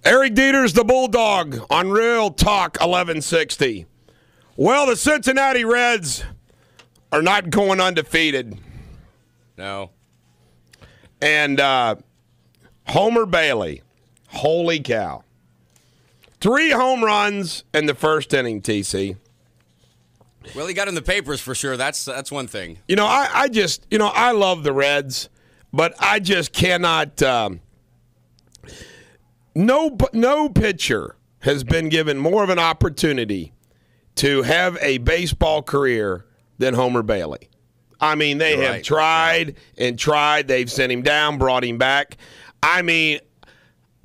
Eric Deters, the Bulldog, on Real Talk 1160. Well, the Cincinnati Reds are not going undefeated. No. And Homer Bailey, holy cow. 3 home runs in the first inning, TC. Well, he got in the papers for sure. That's one thing. You know, I love the Reds, but I just cannot. No pitcher has been given more of an opportunity to have a baseball career than Homer Bailey. I mean, they have tried and tried. They've sent him down, brought him back. I mean,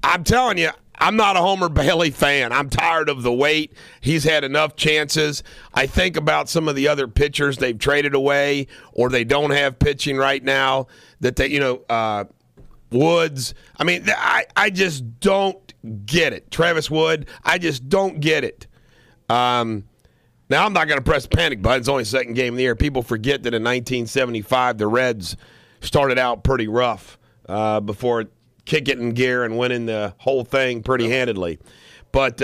I'm telling you, I'm not a Homer Bailey fan. I'm tired of the wait. He's had enough chances. I think about some of the other pitchers they've traded away or they don't have pitching right now that they, Woods. I mean, I just don't get it. Travis Wood, I just don't get it. Now, I'm not going to press the panic button. It's only the second game of the year. People forget that in 1975, the Reds started out pretty rough before kicking in gear and winning the whole thing pretty handedly. But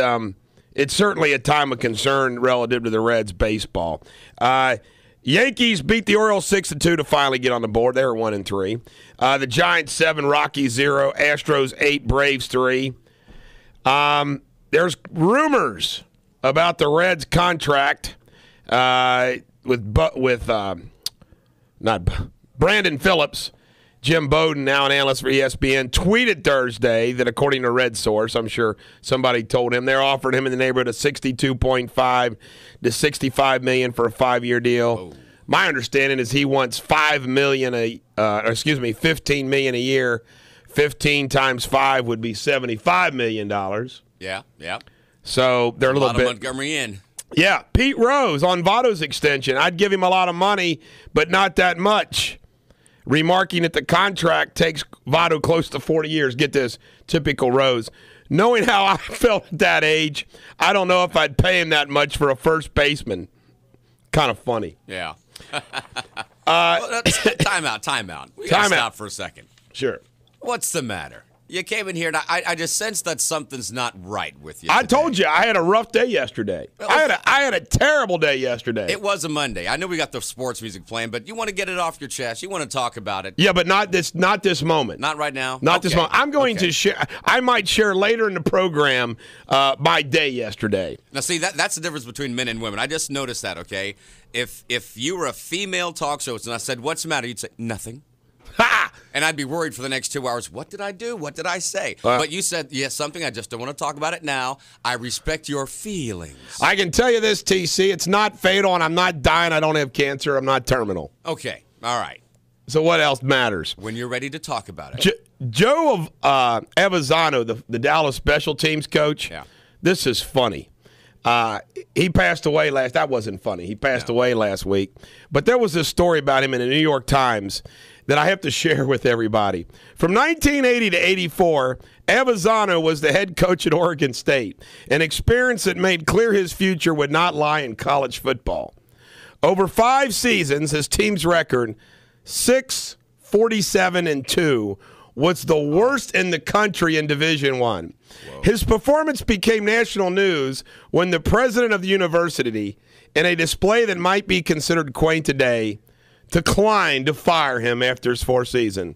it's certainly a time of concern relative to the Reds baseball. Yankees beat the Orioles 6-2 to finally get on the board. They were 1-3. The Giants 7, Rockies 0, Astros 8, Braves 3. There's rumors about the Reds contract with Brandon Phillips. Jim Bowden, now an analyst for ESPN, tweeted Thursday that according to a Red source, I'm sure somebody told him, they're offering him in the neighborhood of $62.5 to $65 million for a 5-year deal. Oh. My understanding is he wants $15 million a year. 15 times 5 would be $75 million. Yeah. So they're a little bit. Montgomery in. Yeah, Pete Rose on Votto's extension. I'd give him a lot of money, but not that much. Remarking that the contract takes Votto close to 40 years. Get this, typical Rose. Knowing how I felt at that age, I don't know if I'd pay him that much for a first baseman. Kind of funny. Yeah. Time out. We got to stop for a second. Sure. What's the matter? You came in here, and I just sense that something's not right with you today. I told you, I had a rough day yesterday. I had a terrible day yesterday. It was a Monday. I know we got the sports music playing, but you want to get it off your chest. You want to talk about it. Yeah, but not this moment. Not right now? Not this moment. I'm going to share. I might share later in the program my day yesterday. Now, see, that's the difference between men and women. I just noticed that, okay? If you were a female talk show host and I said, what's the matter? You'd say, nothing. Ha! And I'd be worried for the next 2 hours. What did I do? What did I say? But you said, yes, something. I just don't want to talk about it now. I respect your feelings. I can tell you this, TC. It's not fatal, and I'm not dying. I don't have cancer. I'm not terminal. Okay. All right. So what else matters? When you're ready to talk about it. Joe Avazano, the Dallas special teams coach, This is funny. He passed away that wasn't funny. He passed away last week. But there was this story about him in the New York Times that I have to share with everybody. From 1980 to 84, Avazano was the head coach at Oregon State, an experience that made clear his future would not lie in college football. Over 5 seasons, his team's record, 6-47-2, was the worst in the country in Division I. His performance became national news when the president of the university, in a display that might be considered quaint today, declined to fire him after his 4th season.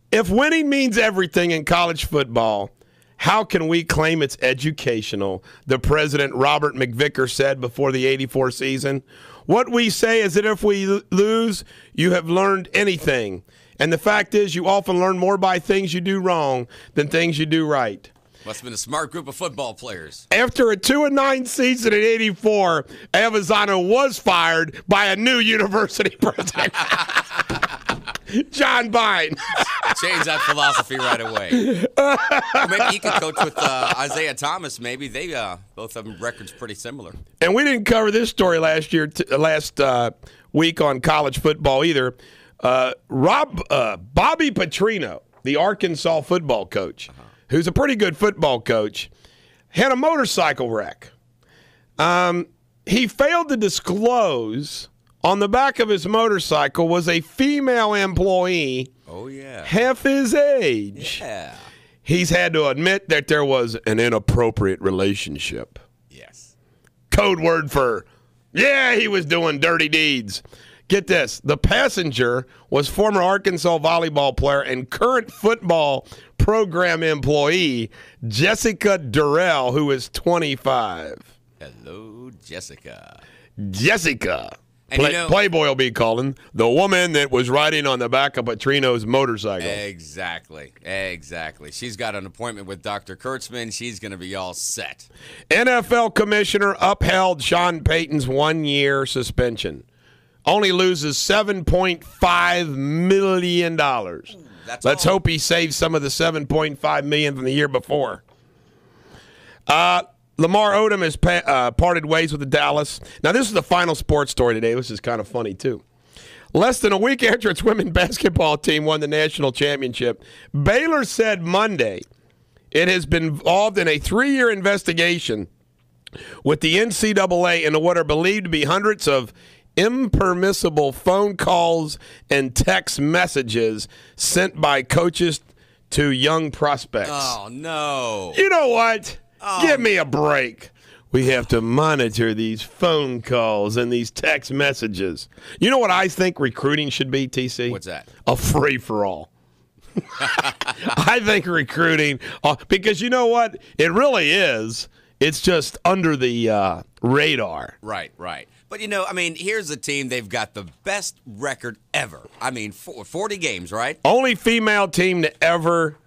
If winning means everything in college football, how can we claim it's educational? The president, Robert McVicker, said before the 84 season. What we say is that if we lose, you have learned anything. And the fact is, you often learn more by things you do wrong than things you do right. Must have been a smart group of football players. After a 2-9 season at 84, Avazano was fired by a new university president, John Bine. Change that philosophy right away. Or maybe he could coach with Isaiah Thomas. Maybe they both have records pretty similar. And we didn't cover this story last week on college football either. Bobby Petrino, the Arkansas football coach, who's a pretty good football coach, had a motorcycle wreck. He failed to disclose on the back of his motorcycle was a female employee. Oh, yeah. Half his age. Yeah. He's had to admit that there was an inappropriate relationship. Yes. Code word for, yeah, he was doing dirty deeds. Get this. The passenger was former Arkansas volleyball player and current football program employee Jessica Durrell, who is 25. Hello, Jessica. Jessica. And Playboy will be calling the woman that was riding on the back of Petrino's motorcycle. Exactly. She's got an appointment with Dr. Kurtzman. She's going to be all set. NFL commissioner upheld Sean Payton's 1-year suspension. Only loses $7.5 million. Let's hope he saves some of the $7.5 million from the year before. Lamar Odom has parted ways with the Dallas. Now, this is the final sports story today. This is kind of funny, too. Less than a week after its women's basketball team won the national championship, Baylor said Monday it has been involved in a 3-year investigation with the NCAA into what are believed to be hundreds of impermissible phone calls and text messages sent by coaches to young prospects. Oh, no. You know what? Give me a break. We have to monitor these phone calls and these text messages. You know what I think recruiting should be, TC? What's that? A free-for-all. I think recruiting, because you know what? It really is. It's just under the radar. Right. But, here's a team. They've got the best record ever. 40 games, right? Only female team to ever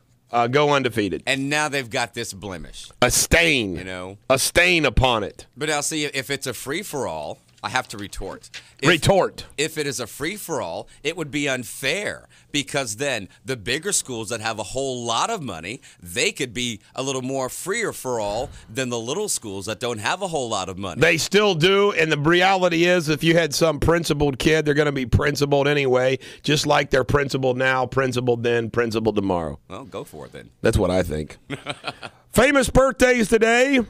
go undefeated. And now they've got this blemish. A stain. A stain upon it. But I'll see, if it's a free-for-all, I have to retort. If it is a free-for-all, it would be unfair because then the bigger schools that have a whole lot of money, they could be a little more freer-for-all than the little schools that don't have a whole lot of money. They still do, and the reality is if you had some principled kid, they're going to be principled anyway, just like they're principled now, principled then, principled tomorrow. Well, go for it then. That's what I think. Famous birthdays today.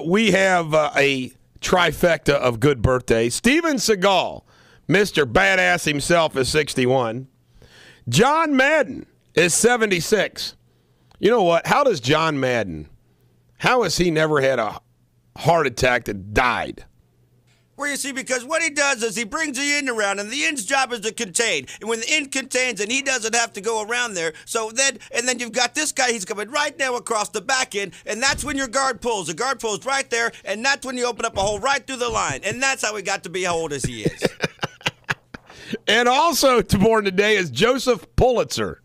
We have a trifecta of good birthdays. Steven Seagal, Mr. Badass himself, is 61. John Madden is 76. You know what? How does John Madden, how has he never had a heart attack that died? Well, you see, because what he does is he brings the end around, and the end's job is to contain. And when the end contains, and he doesn't have to go around there, and then you've got this guy, he's coming right now across the back end, and that's when your guard pulls. The guard pulls right there, and that's when you open up a hole right through the line. And that's how he got to be how old as he is. And also born today is Joseph Pulitzer,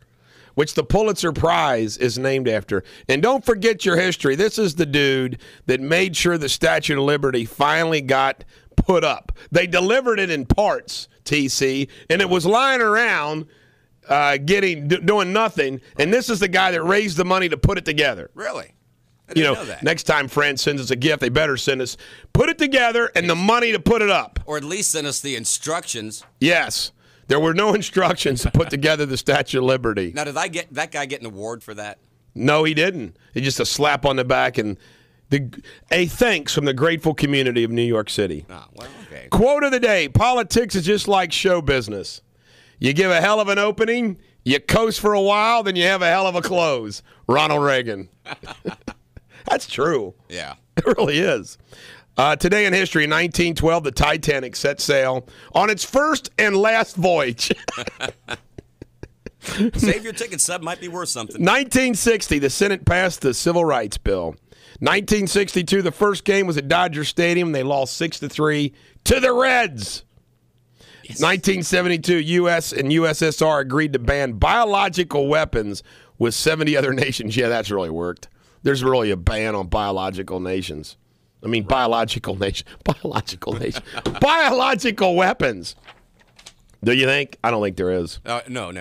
which the Pulitzer Prize is named after. And don't forget your history. This is the dude that made sure the Statue of Liberty finally got put up. They delivered it in parts, TC, and it was lying around doing nothing. And this is the guy that raised the money to put it together. Really? I didn't know that. Next time friends sends us a gift, they better send us, put it together and the money to put it up. Or at least send us the instructions. Yes. There were no instructions to put together the Statue of Liberty. Now, did that guy get an award for that? No, he didn't. He just a slap on the back and a thanks from the grateful community of New York City. Oh, well, okay. Quote of the day, politics is just like show business. You give a hell of an opening, you coast for a while, then you have a hell of a close. Ronald Reagan. That's true. Yeah. It really is. Today in history, in 1912, the Titanic set sail on its first and last voyage. Save your ticket, sub. Might be worth something. 1960, the Senate passed the Civil Rights Bill. 1962, the first game was at Dodger Stadium. They lost 6-3 to the Reds. Yes. 1972, U.S. and USSR agreed to ban biological weapons with 70 other nations. Yeah, that's really worked. There's really a ban on biological nations. I mean, biological weapons. Do you think? I don't think there is. No.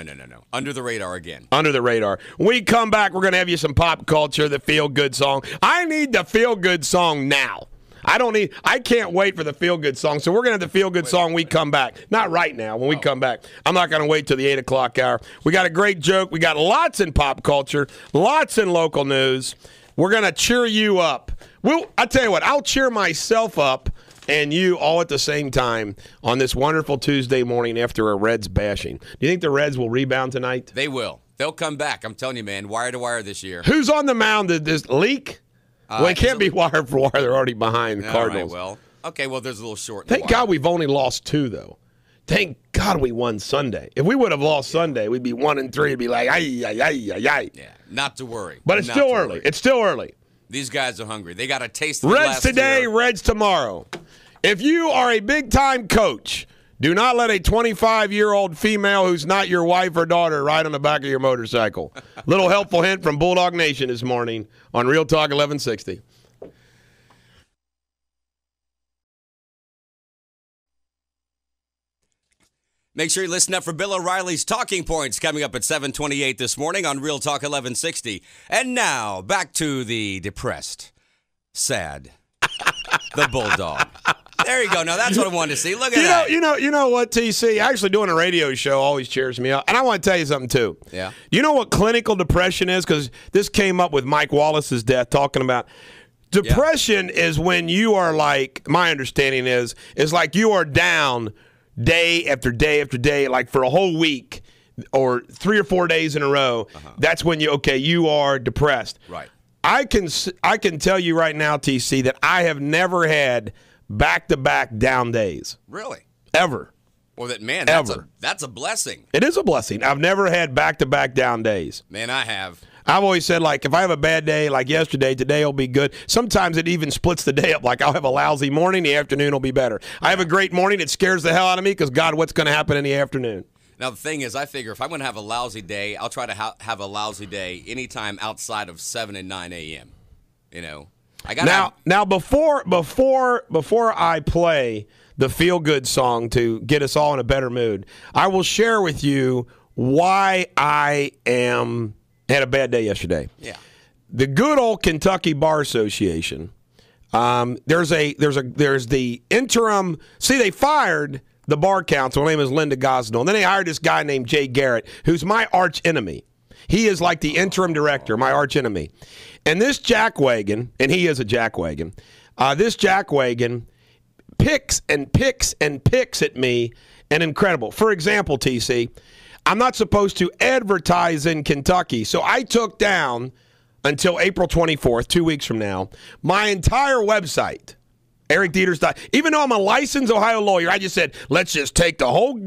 Under the radar again. Under the radar. When we come back, we're going to have you some pop culture, the feel-good song. I need the feel-good song now. I can't wait for the feel-good song. So we're going to have the feel-good song when we come back. Not right now, when we come back. I'm not going to wait till the 8 o'clock hour. We got a great joke. We got lots in pop culture, lots in local news. We're going to cheer you up. I tell you what, I'll cheer myself up and you all at the same time on this wonderful Tuesday morning after a Reds bashing. Do you think the Reds will rebound tonight? They will. They'll come back. I'm telling you, man, wire to wire this year. Who's on the mound? Did this leak? Well, it can't be wire for wire. They're already behind the Cardinals. Right, well, there's a little short. Thank God we've only lost 2, though. Thank God we won Sunday. If we would have lost Sunday, we'd be 1-3. It'd be like, ay. Yeah, not to worry. But it's still early. It's still early. These guys are hungry. They got a taste of Reds today, Reds tomorrow. If you are a big-time coach, do not let a 25-year-old female who's not your wife or daughter ride on the back of your motorcycle. Little helpful hint from Bulldog Nation this morning on Real Talk 1160. Make sure you listen up for Bill O'Reilly's Talking Points coming up at 7:28 this morning on Real Talk 1160. And now, back to the depressed, sad, the Bulldog. There you go. Now, that's what I wanted to see. Look at that. You know what, TC? Actually doing a radio show always cheers me up. And I want to tell you something, too. Yeah. You know what clinical depression is? Because this came up with Mike Wallace's death, talking about depression is when you are like, my understanding is like you are down day after day after day, like for a whole week or 3 or 4 days in a row. That's when you are depressed. Right. I can tell you right now, TC, that I have never had back-to-back down days. Really? Ever. Well, that's a blessing. It is a blessing. I've never had back-to-back down days. Man, I have. I've always said, like, if I have a bad day like yesterday, today will be good. Sometimes it even splits the day up. Like, I'll have a lousy morning, the afternoon will be better. I have a great morning, it scares the hell out of me because, God, what's going to happen in the afternoon? Now, the thing is, I figure if I'm going to have a lousy day, I'll try to have a lousy day anytime outside of 7 and 9 a.m. You know? Now, before I play the feel-good song to get us all in a better mood, I will share with you why I had a bad day yesterday. Yeah. The good old Kentucky Bar Association. There's the interim. See, they fired the bar council. Her name is Linda Gosnell. And then they hired this guy named Jay Garrett, who's my arch enemy. He is like the interim director, my arch enemy. And this jackwagon, and he is a jackwagon, this jackwagon picks and picks and picks at me, and incredible. For example, TC, I'm not supposed to advertise in Kentucky, so I took down until April 24th, 2 weeks from now, my entire website. Eric Deters. Even though I'm a licensed Ohio lawyer, I just said, let's just take the whole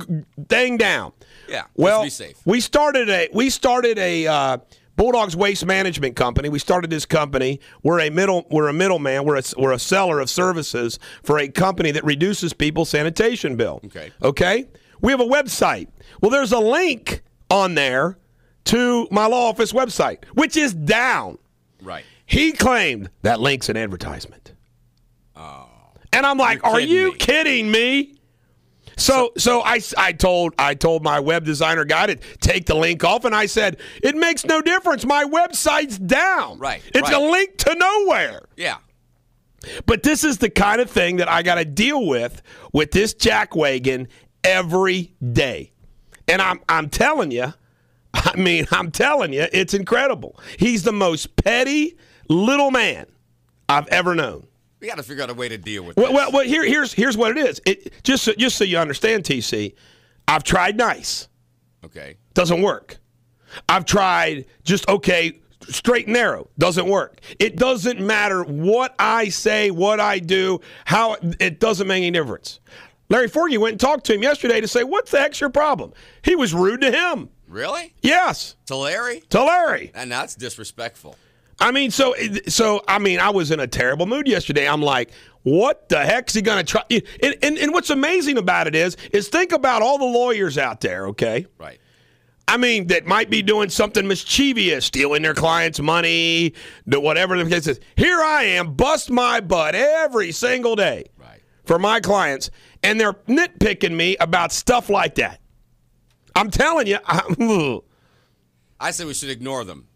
thing down. Yeah, well, be safe. We started a Bulldog's Waste Management Company. We started this company. We're a middleman. We're a seller of services for a company that reduces people's sanitation bill. Okay? We have a website. Well, there's a link on there to my law office website, which is down. Right. He claimed that link's an advertisement. Oh. And I'm like, are you kidding me? So I told my web designer guy to take the link off, and I said, it makes no difference. My website's down. Right. It's a link to nowhere. Yeah. But this is the kind of thing that I got to deal with this jackwagon every day. And I'm telling you, it's incredible. He's the most petty little man I've ever known. We got to figure out a way to deal with this. Well, here's what it is. Just so you understand, TC, I've tried nice. Okay. Doesn't work. I've tried straight and narrow. Doesn't work. It doesn't matter what I say, what I do, how it doesn't make any difference. Larry Forgy went and talked to him yesterday to say, what the heck's your problem? He was rude to him. Really? Yes. To Larry? To Larry. And that's disrespectful. I mean, I was in a terrible mood yesterday. I'm like, what the heck's he going to try? And what's amazing about it is think about all the lawyers out there, okay? Right. I mean, that might be doing something mischievous, stealing their clients' money, whatever the case is. Here I am, bust my butt every single day for my clients, and they're nitpicking me about stuff like that. I'm telling you. I say we should ignore them.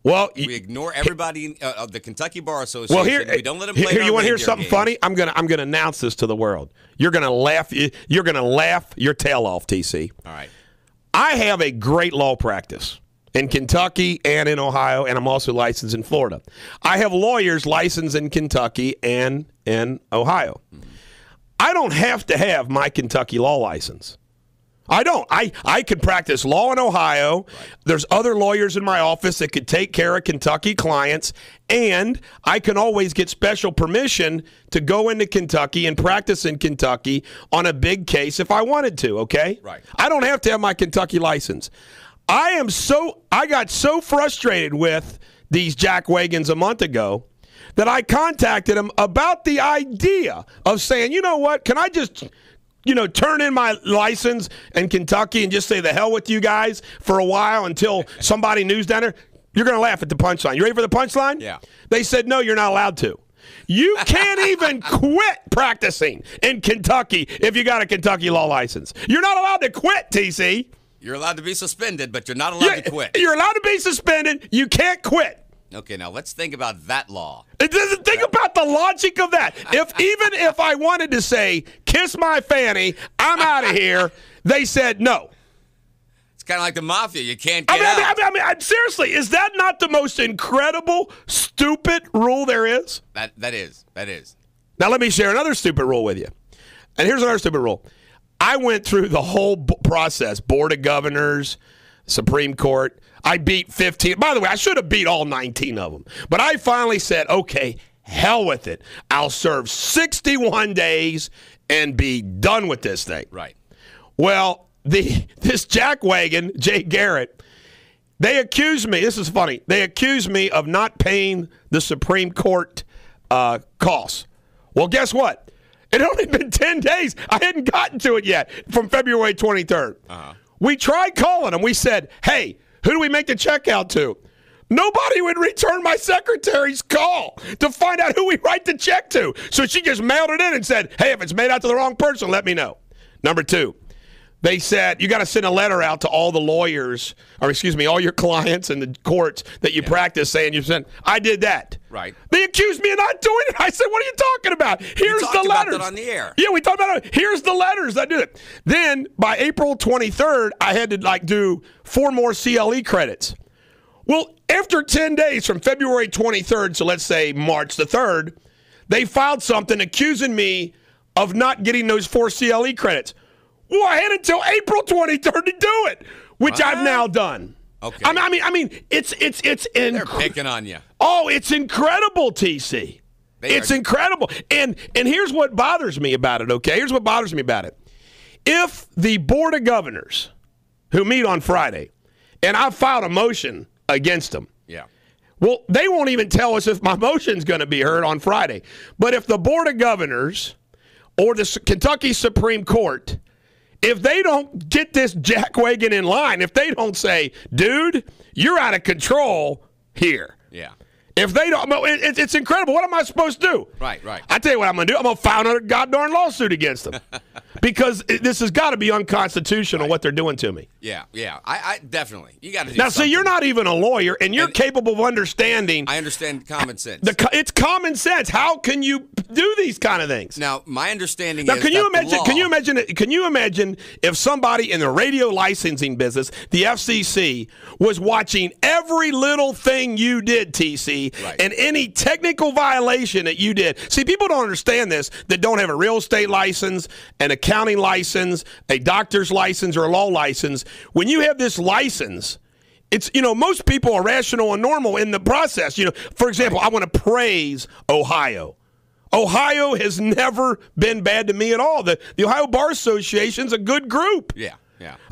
Well, we ignore everybody of the Kentucky Bar Association. Well, we don't let them play. Here, you want to hear something games. funny? I'm gonna announce this to the world. You're gonna laugh. You're gonna laugh your tail off, TC. All right. I have a great law practice in Kentucky and in Ohio, and I'm also licensed in Florida. I have lawyers licensed in Kentucky and in Ohio. I don't have to have my Kentucky law license. I don't. I could practice law in Ohio. Right. There's other lawyers in my office that could take care of Kentucky clients, and I can always get special permission to go into Kentucky and practice in Kentucky on a big case if I wanted to, okay? Right. I don't have to have my Kentucky license. I got so frustrated with these jackwagons a month ago that I contacted them about the idea of saying, you know what, can I just turn in my license in Kentucky and just say the hell with you guys for a while until somebody news down there? You're going to laugh at the punchline. You ready for the punchline? Yeah. They said, no, you're not allowed to. You can't even quit practicing in Kentucky if you got a Kentucky law license. You're not allowed to quit, TC. You're allowed to be suspended, but you're not allowed to quit. You're allowed to be suspended. You can't quit. Okay, now let's think about that law. Think about the logic of that. Even if I wanted to say, kiss my fanny, I'm out of here, they said no. It's kind of like the mafia. You can't get out. I mean, seriously, is that not the most incredible, stupid rule there is? That is. Now let me share another stupid rule with you. And here's another stupid rule. I went through the whole process, Board of Governors, Supreme Court. I beat 15. By the way, I should have beat all 19 of them. But I finally said, okay, hell with it. I'll serve 61 days and be done with this thing. Right. Well, this jackwagon, Jay Garrett, they accused me. This is funny. They accused me of not paying the Supreme Court costs. Well, guess what? It had only been 10 days. I hadn't gotten to it yet from February 23rd. Uh-huh. We tried calling them. We said, hey, who do we make the check out to? Nobody would return my secretary's call to find out who we write the check to. So she just mailed it in and said, hey, if it's made out to the wrong person, let me know. Number two, they said, you got to send a letter out to all the lawyers, or all your clients in the courts that you practice saying you sent. I did that. Right. They accused me of not doing it. I said, what are you talking about? Here's the letters. We talked about that on the air. Yeah, we talked about it. Here's the letters. I did it. Then by April 23rd, I had to do 4 more CLE credits. Well, after 10 days from February 23rd, so let's say March the 3rd, they filed something accusing me of not getting those 4 CLE credits. Well, I had until April 23rd to do it, which I've now done. Okay. I mean, it's they're picking on you. Oh, it's incredible, TC. It's incredible. And here's what bothers me about it, okay? Here's what bothers me about it. If the Board of Governors, who meet on Friday, and I filed a motion against them, well, they won't even tell us if my motion's going to be heard on Friday. But if the Board of Governors or the Kentucky Supreme Court, if they don't get this jackwagon in line, if they don't say, dude, you're out of control here. Yeah. If they don't, it's incredible. What am I supposed to do? Right. I tell you what I'm going to do. I'm going to file another goddamn lawsuit against them because this has got to be unconstitutional what they're doing to me. Yeah. I definitely. You got to do now, something. see, you're not even a lawyer, and you're capable of understanding. I understand common sense. It's common sense. How can you do these kind of things? Now, my understanding is can you imagine? Can you imagine if somebody in the radio licensing business, the FCC, was watching every little thing you did, TC, and any technical violation that you did? See, people don't understand this that don't have a real estate license, an accounting license, a doctor's license, or a law license. When you have this license, it's, most people are rational and normal in the process. For example, I want to praise Ohio. Ohio has never been bad to me at all. The Ohio Bar Association's a good group. Yeah.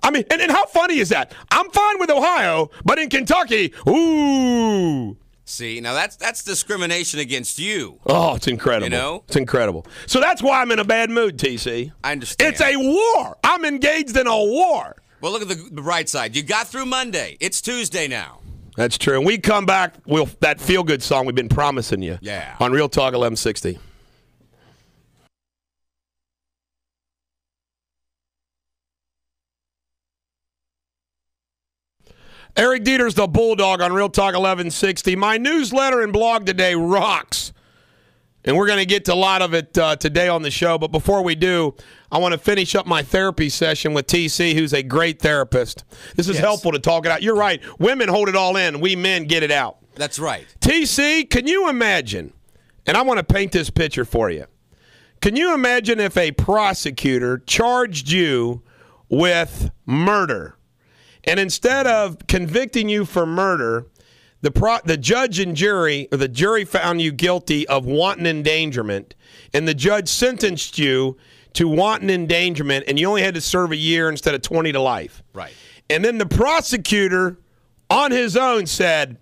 I mean, and how funny is that? I'm fine with Ohio, but in Kentucky, ooh. See, now that's discrimination against you. Oh, it's incredible. It's incredible. So that's why I'm in a bad mood, TC. I understand. It's a war. I'm engaged in a war. Well, look at the bright side. You got through Monday. It's Tuesday now. That's true. And we come back, that feel-good song we've been promising you. Yeah. On Real Talk 1160. Eric Deters, the Bulldog, on Real Talk 1160. My newsletter and blog today rocks. And we're going to get to a lot of it today on the show. But before we do, I want to finish up my therapy session with TC, who's a great therapist. This is helpful to talk it out. You're right. Women hold it all in. We men get it out. That's right. TC, can you imagine, and I want to paint this picture for you. can you imagine if a prosecutor charged you with murder, and instead of convicting you for murder, the judge and jury, or the jury found you guilty of wanton endangerment, and the judge sentenced you to wanton endangerment, and you only had to serve a year instead of 20 to life. Right. And then the prosecutor, on his own, said,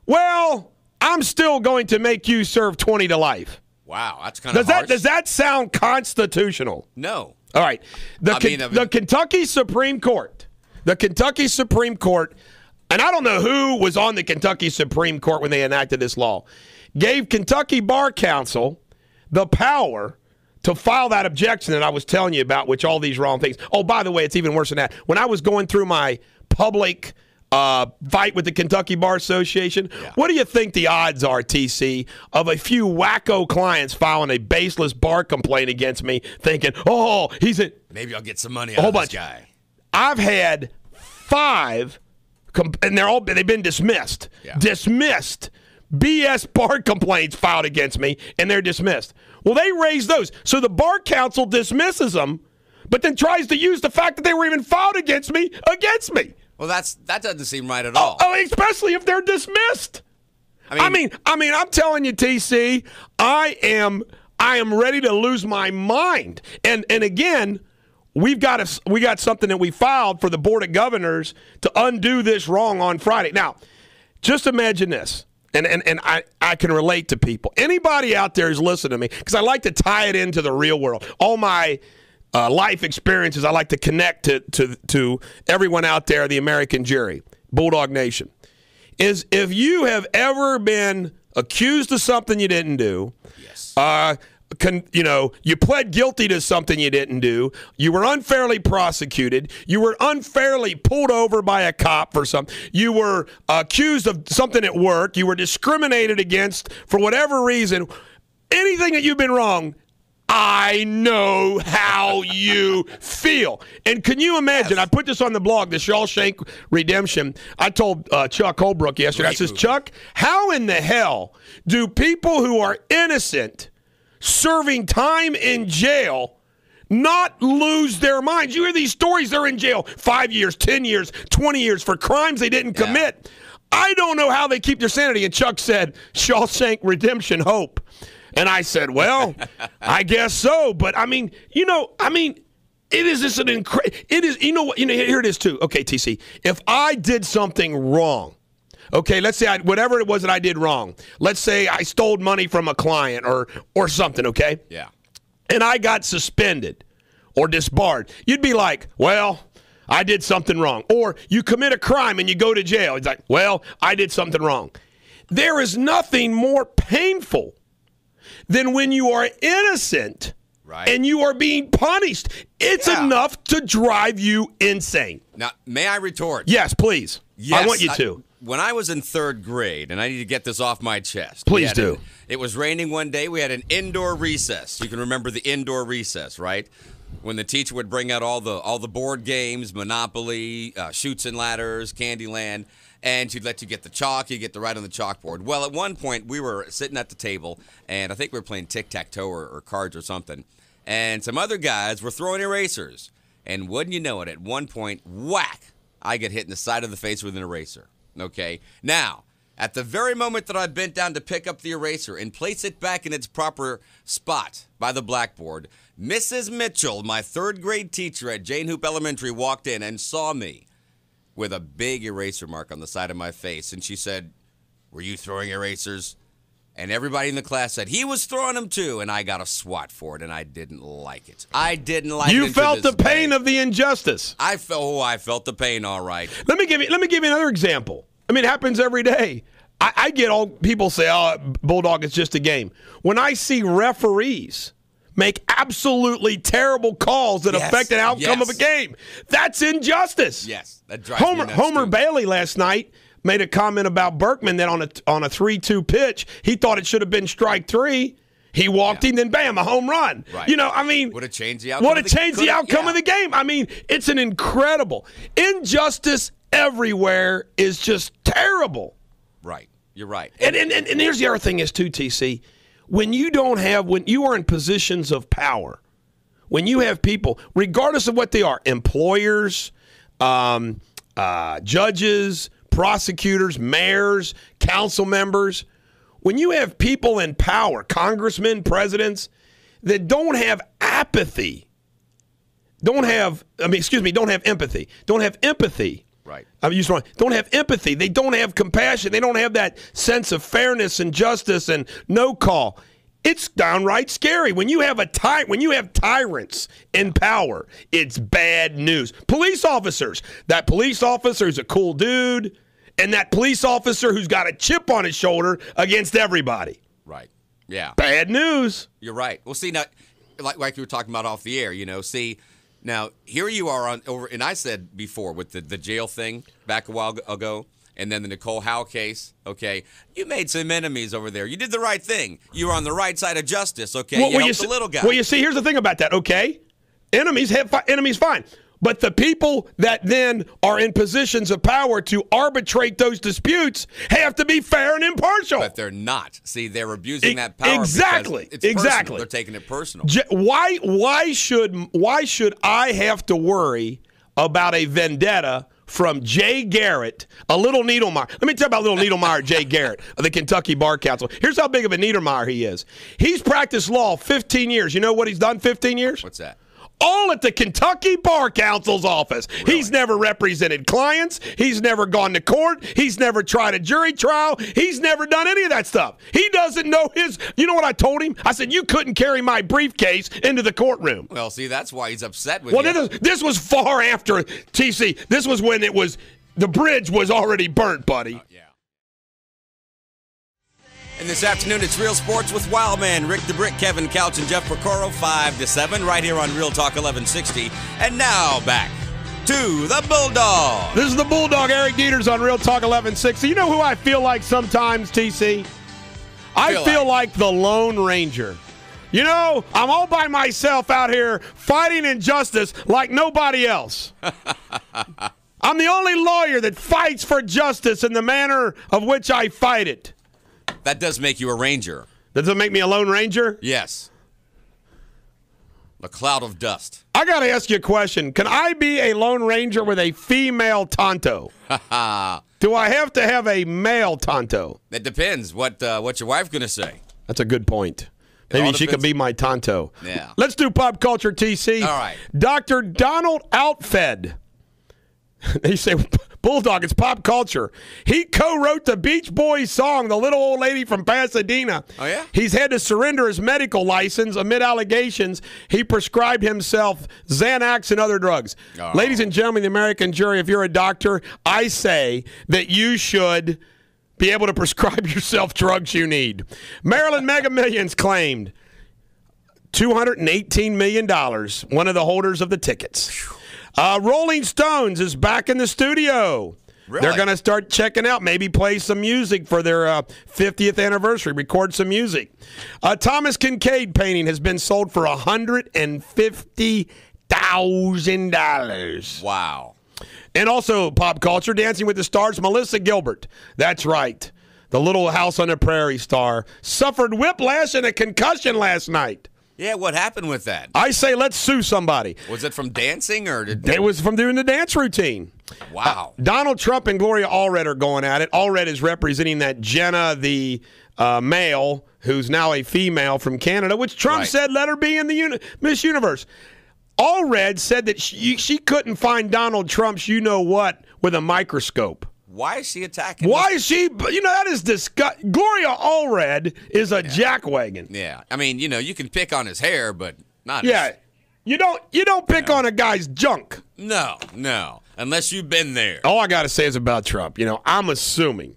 well, I'm still going to make you serve 20 to life. Wow, that's kind of harsh. Does that sound constitutional? No. All right. The Kentucky Supreme Court, and I don't know who was on the Kentucky Supreme Court when they enacted this law, gave Kentucky Bar Council the power to file that objection that I was telling you about, which all these wrong things. Oh, by the way, it's even worse than that. When I was going through my public fight with the Kentucky Bar Association, what do you think the odds are, TC, of a few wacko clients filing a baseless bar complaint against me thinking, oh, maybe I'll get some money out of this guy. I've had 5, and they've been dismissed. Yeah. Dismissed. BS bar complaints filed against me, and they're dismissed. Well, they raised those. So the Bar Council dismisses them, but then tries to use the fact that they were even filed against me. Well, that doesn't seem right at all. Oh, especially if they're dismissed. I mean, I'm telling you, TC, I am ready to lose my mind. And again, we got something that we filed for the Board of Governors to undo this wrong on Friday. Now, just imagine this. And I can relate to people. Anybody out there who's listening to me, because I like to tie it into the real world. All my life experiences, I like to connect to everyone out there, the American jury, Bulldog Nation, is if you have ever been accused of something you didn't do, yes. You pled guilty to something you didn't do, you were unfairly prosecuted, you were unfairly pulled over by a cop for something, you were accused of something at work, you were discriminated against for whatever reason, anything that you've been wrong, I know how you feel. And can you imagine, I put this on the blog, the Shawshank Redemption. I told Chuck Holbrook yesterday, I says, Chuck, how in the hell do people who are innocent serving time in jail not lose their minds? You hear these stories, they're in jail 5 years, 10 years, 20 years for crimes they didn't commit. I don't know how they keep their sanity. And Chuck said, Shawshank Redemption, hope. And I said, well, I guess so. But it is just here it is too. Okay, TC, if I did something wrong, okay, let's say whatever it was that I did wrong, let's say I stole money from a client or something, okay? Yeah. And I got suspended or disbarred. You'd be like, well, I did something wrong. Or you commit a crime and you go to jail. It's like, well, I did something wrong. There is nothing more painful than when you are innocent and you are being punished. It's enough to drive you insane. Now, may I retort? Yes, please. Yes, I want you to. When I was in 3rd grade, and I need to get this off my chest. Please do. It was raining one day. We had an indoor recess. You can remember the indoor recess, right? When the teacher would bring out all the board games, Monopoly, Chutes and Ladders, Candyland, and she'd let you get the chalk. You get to write on the chalkboard. Well, at one point, we were sitting at the table, and I think we were playing tic-tac-toe or cards or something, and some other guys were throwing erasers. And wouldn't you know it, at one point, whack, I get hit in the side of the face with an eraser. Okay? Now, at the very moment that I bent down to pick up the eraser and place it back in its proper spot by the blackboard, Mrs. Mitchell, my 3rd grade teacher at Jane Hoop Elementary, walked in and saw me with a big eraser mark on the side of my face. And she said, were you throwing erasers? And everybody in the class said, he was throwing them too. And I got a swat for it, and I didn't like it. I didn't like it. You felt the pain of the injustice. I felt the pain, all right. Let me give you another example. I mean, it happens every day. I get all people say, oh, Bulldog, it's just a game. When I see referees make absolutely terrible calls that affect the outcome of a game, that's injustice. Yes, that drives me nuts Homer too. Bailey last night made a comment about Berkman that on a 3-2 pitch, he thought it should have been strike 3. He walked in, then bam, a home run. Right. Would have changed the outcome. Of the game. I mean, it's an incredible injustice everywhere is just terrible. Right. You're right. And here's the other thing is too, TC. when you are in positions of power, when you have people, regardless of what they are, employers, judges, prosecutors, mayors, council members, when you have people in power, congressmen, presidents, that don't have apathy, don't have empathy, don't have empathy. Right. Don't have empathy. They don't have compassion. They don't have that sense of fairness and justice and no call. It's downright scary. When you have tyrants in power, it's bad news. Police officers. That police officer is a cool dude, and that police officer who's got a chip on his shoulder against everybody. Right. Yeah. Bad news. You're right. Well, see, now, like you were talking about off the air, now here you are and I said before with the jail thing back a while ago, and then the Nicole Howe case, okay, you made some enemies over there. You did the right thing. You were on the right side of justice, okay? You helped the little guy. Well, you see, here's the thing about that, okay? Enemies fine. But the people that then are in positions of power to arbitrate those disputes have to be fair and impartial. But they're not. See, they're abusing that power. Exactly. It's personal. They're taking it personal. Why should I have to worry about a vendetta from Jay Garrett, a little Needlemeyer? Let me tell you about little Needlemeyer, Jay Garrett of the Kentucky Bar Council. Here's how big of a Needlemeyer he is. He's practiced law 15 years. You know what he's done 15 years? What's that? All at the Kentucky Bar Council's office. Really? He's never represented clients. He's never gone to court. He's never tried a jury trial. He's never done any of that stuff. He doesn't know you know what I told him? I said, you couldn't carry my briefcase into the courtroom. Well, see, that's why he's upset with you. This was far after TC. This was when the bridge was already burnt, buddy. Yeah. And this afternoon, it's Real Sports with Wildman, Rick the Brick, Kevin Couch, and Jeff Porcaro, 5 to 7, right here on Real Talk 1160. And now back to the Bulldog. This is the Bulldog, Eric Deters on Real Talk 1160. You know who I feel like sometimes, TC? I feel like the Lone Ranger. You know, I'm all by myself out here fighting injustice like nobody else. I'm the only lawyer that fights for justice in the manner of which I fight it. That does make you a ranger. Does it make me a Lone Ranger? Yes. A cloud of dust. I got to ask you a question. Can I be a Lone Ranger with a female Tonto? Do I have to have a male Tonto? It depends. What's your wife going to say? That's a good point. Maybe she could be my Tonto. Yeah. Let's do pop culture, TC. All right. Dr. Donald Outfed. They say, Bulldog, it's pop culture. He co-wrote the Beach Boys song, The Little Old Lady from Pasadena. Oh, yeah? He's had to surrender his medical license amid allegations he prescribed himself Xanax and other drugs. Oh. Ladies and gentlemen, the American jury, if you're a doctor, I say that you should be able to prescribe yourself drugs you need. Maryland Mega Millions claimed $218 million, one of the holders of the tickets. Rolling Stones is back in the studio. Really? They're going to start checking out, maybe play some music for their 50th anniversary, record some music. Thomas Kincaid painting has been sold for $150,000. Wow. And also pop culture, Dancing with the Stars, Melissa Gilbert. That's right. The Little House on the Prairie star suffered whiplash and a concussion last night. Yeah, what happened with that? I say let's sue somebody. Was it from dancing or It was from doing the dance routine. Wow. Donald Trump and Gloria Allred are going at it. Allred is representing that Jenna, the male, who's now a female from Canada, which Trump said let her be in the Miss Universe. Allred said that she couldn't find Donald Trump's you-know-what with a microscope. Why is she attacking? Why is she? That is disgusting. Gloria Allred is a jackwagon. Yeah, I mean, you can pick on his hair, but not. Yeah, you don't pick on a guy's junk. No, unless you've been there. All I got to say is about Trump. I'm assuming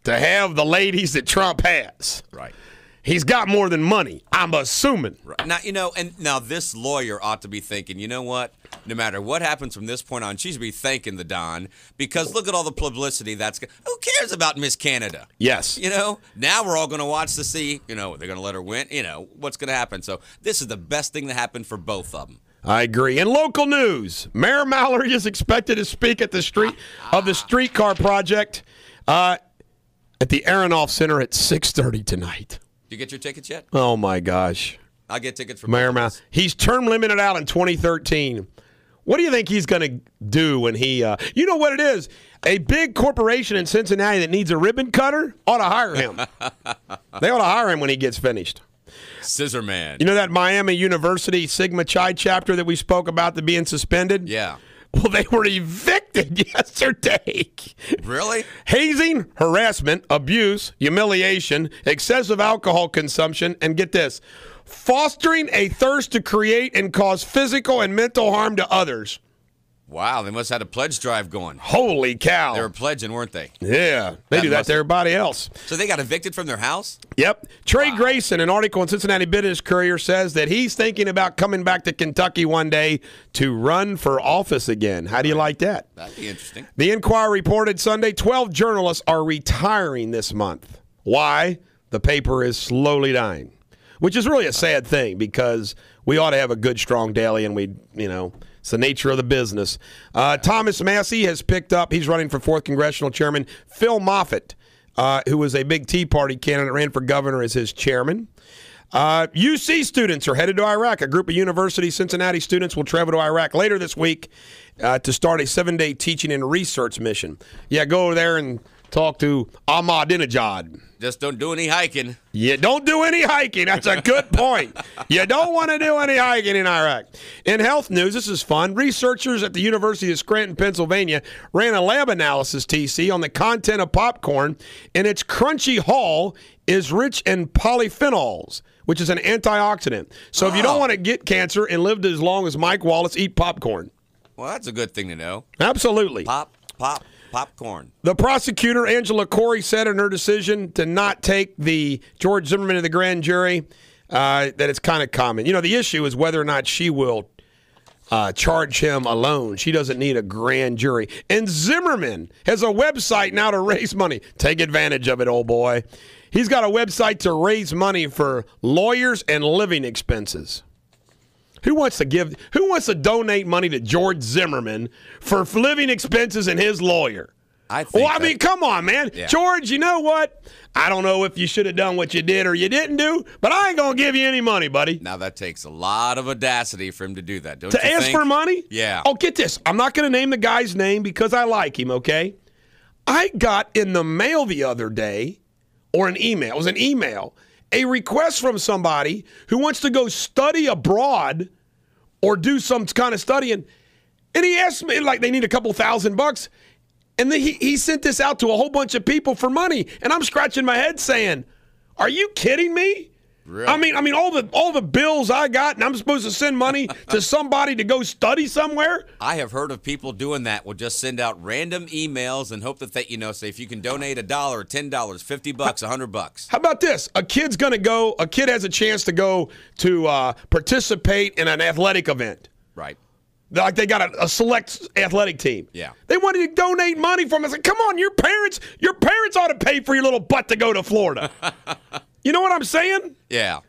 to have the ladies that Trump has. Right. He's got more than money. I'm assuming. Right. Now, this lawyer ought to be thinking, you know what? No matter what happens from this point on, she should be thanking the Don because look at all the publicity who cares about Miss Canada? Yes. Now we're all going to watch to see, they're going to let her win, what's going to happen. So this is the best thing to happen for both of them. I agree. In local news, Mayor Mallory is expected to speak at the streetcar project at the Aronoff Center at 6:30 tonight. you get your tickets yet? Oh, my gosh. I'll get tickets for Marymount. He's term limited out in 2013. What do you think he's going to do when he you know what it is? A big corporation in Cincinnati that needs a ribbon cutter ought to hire him. They ought to hire him when he gets finished. Scissor Man. You know that Miami University Sigma Chi chapter that we spoke about that being suspended? Yeah. Well, they were evicted yesterday. Really? Hazing, harassment, abuse, humiliation, excessive alcohol consumption, and get this, fostering a thirst to create and cause physical and mental harm to others. Wow, they must have had a pledge drive going. Holy cow. They were pledging, weren't they? Yeah, they do that to everybody else. So they got evicted from their house? Yep. Trey Grayson, an article in Cincinnati Business Courier, says that he's thinking about coming back to Kentucky one day to run for office again. How do you like that? That'd be interesting. The Inquirer reported Sunday 12 journalists are retiring this month. Why? The paper is slowly dying, which is really a sad thing because we ought to have a good, strong daily, and it's the nature of the business. Thomas Massey has picked up, he's running for 4th Congressional Chairman. Phil Moffitt, who was a big Tea Party candidate, ran for governor as his chairman. UC students are headed to Iraq. A group of University Cincinnati students will travel to Iraq later this week to start a 7-day teaching and research mission. Yeah, go over there and talk to Ahmadinejad. Just don't do any hiking. Yeah, don't do any hiking. That's a good point. You don't want to do any hiking in Iraq. In health news, this is fun. Researchers at the University of Scranton, Pennsylvania, ran a lab analysis, TC, on the content of popcorn, and its crunchy hull is rich in polyphenols, which is an antioxidant. So if you don't want to get cancer and live as long as Mike Wallace, eat popcorn. Well, that's a good thing to know. Absolutely. Popcorn. The prosecutor, Angela Corey, said in her decision to not take the George Zimmerman to the grand jury that it's kind of common. You know, the issue is whether or not she will charge him alone. She doesn't need a grand jury. And Zimmerman has a website now to raise money. Take advantage of it, old boy. He's got a website to raise money for lawyers and living expenses. Who wants to donate money to George Zimmerman for living expenses and his lawyer? I mean, come on, man. Yeah. George, you know what? I don't know if you should have done what you did or you didn't do, but I ain't going to give you any money, buddy. Now, that takes a lot of audacity for him to do that, don't you think? To ask for money? Yeah. Oh, get this. I'm not going to name the guy's name because I like him, okay? I got in the mail the other day, or an email. It was an email. A request from somebody who wants to go study abroad or do some kind of studying. And he asked me, like, they need a couple $1,000. And then he sent this out to a whole bunch of people for money. And I'm scratching my head saying, are you kidding me? Really? I mean, all the bills I got, and I'm supposed to send money to somebody to go study somewhere? I have heard of people doing that. Will just send out random emails and hope that they, say if you can donate $1, $10, $50, $100. How about this? A kid has a chance to go to participate in an athletic event. Right. Like they got a select athletic team. Yeah. They wanted to donate money from us. Like, come on, your parents ought to pay for your little butt to go to Florida. You know what I'm saying? Yeah.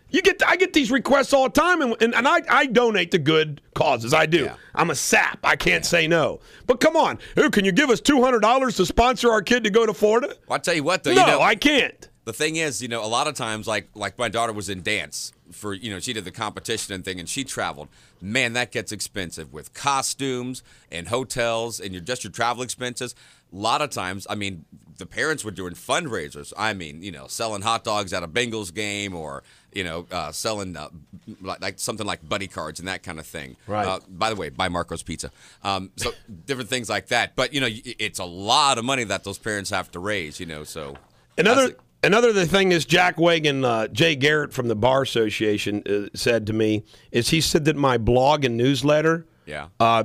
I get these requests all the time, and I donate to good causes. I do. Yeah. I'm a sap. I can't say no. But come on. Can you give us $200 to sponsor our kid to go to Florida? Well, I'll tell you what, though. No, I can't. The thing is, a lot of times, like my daughter was in dance for, she did the competition and thing, and she traveled. Man, that gets expensive with costumes and hotels and your travel expenses. A lot of times, the parents were doing fundraisers. Selling hot dogs at a Bengals game or, selling like something like buddy cards and that kind of thing. Right. By the way, buy Marco's Pizza. So different things like that. But, it's a lot of money that those parents have to raise, so. Another thing is Jack Wagon, Jay Garrett from the Bar Association said to me, he said that my blog and newsletter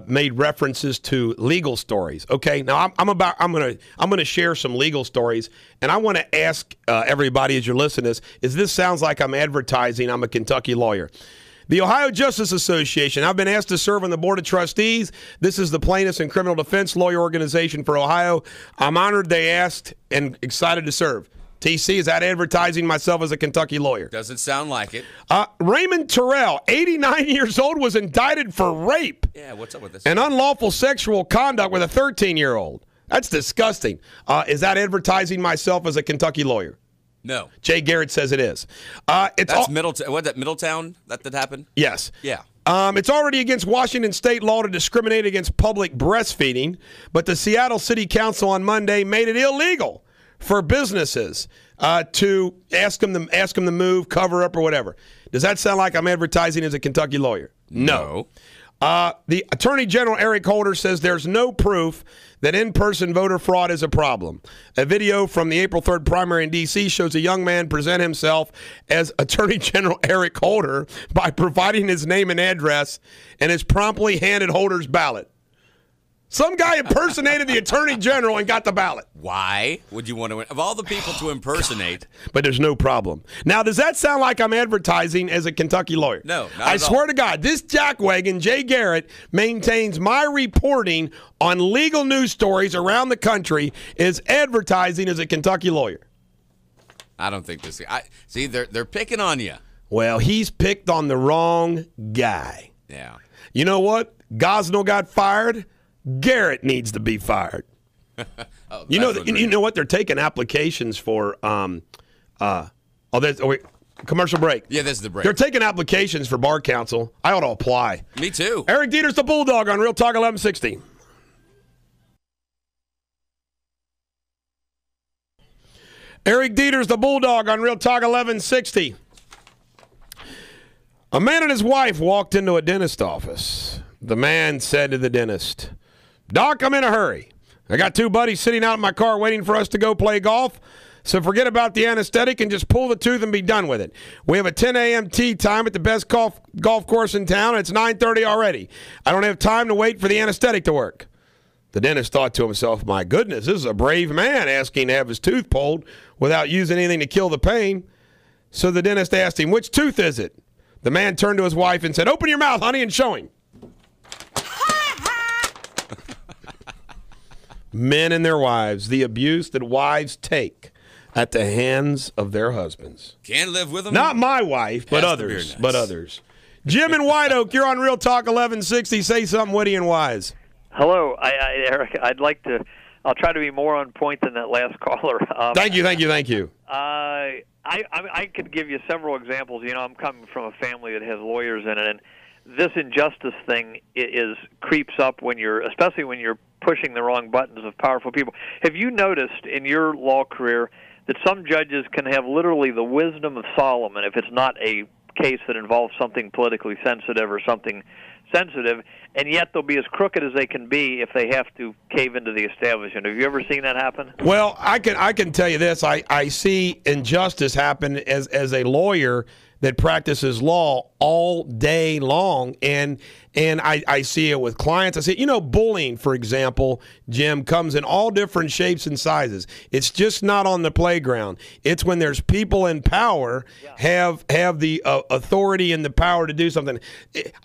made references to legal stories. Okay, now I'm gonna share some legal stories, and I want to ask everybody as you're listening to this sounds like I'm advertising I'm a Kentucky lawyer. The Ohio Justice Association, I've been asked to serve on the Board of Trustees. This is the plaintiffs and criminal defense lawyer organization for Ohio. I'm honored they asked and excited to serve. TC, is that advertising myself as a Kentucky lawyer? Doesn't sound like it. Raymond Terrell, 89 years old, was indicted for rape. Yeah, what's up with this? And unlawful sexual conduct with a 13-year-old. That's disgusting. Is that advertising myself as a Kentucky lawyer? No. Jay Garrett says it is. That's Middletown. What, that Middletown that happened? Yes. Yeah. It's already against Washington state law to discriminate against public breastfeeding, but the Seattle City Council on Monday made it illegal for businesses to ask them to move, cover up, or whatever. Does that sound like I'm advertising as a Kentucky lawyer? No. The Attorney General Eric Holder says there's no proof that in-person voter fraud is a problem. A video from the April 3rd primary in D.C. shows a young man present himself as Attorney General Eric Holder by providing his name and address and is promptly handed Holder's ballot. Some guy impersonated the Attorney General and got the ballot. Why would you want to? Of all the people to impersonate. God. But there's no problem. Now, does that sound like I'm advertising as a Kentucky lawyer? No, not I swear to God, this jackwagon, Jay Garrett, maintains my reporting on legal news stories around the country is advertising as a Kentucky lawyer. I don't think this. See, they're picking on you. Well, he's picked on the wrong guy. Yeah. You know what? Gosnell got fired. Garrett needs to be fired. You know what? They're taking applications for commercial break. Yeah, this is the break. They're taking applications for bar counsel. I ought to apply. Me too. Eric Deters, the Bulldog on Real Talk 1160. Eric Deters, the Bulldog on Real Talk 1160. A man and his wife walked into a dentist office. The man said to the dentist, "Doc, I'm in a hurry. I got two buddies sitting out in my car waiting for us to go play golf. So forget about the anesthetic and just pull the tooth and be done with it. We have a 10 a.m. tee time at the best golf course in town, and it's 9:30 already. I don't have time to wait for the anesthetic to work." The dentist thought to himself, "My goodness, this is a brave man asking to have his tooth pulled without using anything to kill the pain." So the dentist asked him, "Which tooth is it?" The man turned to his wife and said, "Open your mouth, honey, and show him." Men and their wives, the abuse that wives take at the hands of their husbands. Can't live with them. Not my wife, but others. But others. Jim in White Oak, you're on Real Talk 1160. Say something witty and wise. Hello, Eric. I'd like to. I'll try to be more on point than that last caller. Thank you. I could give you several examples. You know, I'm coming from a family that has lawyers in it, and this injustice thing creeps up especially when you're pushing the wrong buttons of powerful people. Have you noticed in your law career that some judges can have literally the wisdom of Solomon if it's not a case that involves something politically sensitive or something sensitive, and yet they'll be as crooked as they can be if they have to cave into the establishment? Have you ever seen that happen? Well, I can tell you this. I see injustice happen as a lawyer that practices law all day long, and I see it with clients. I see, bullying, for example, Jim, comes in all different shapes and sizes. It's just not on the playground. It's when there's people in power have the authority and the power to do something.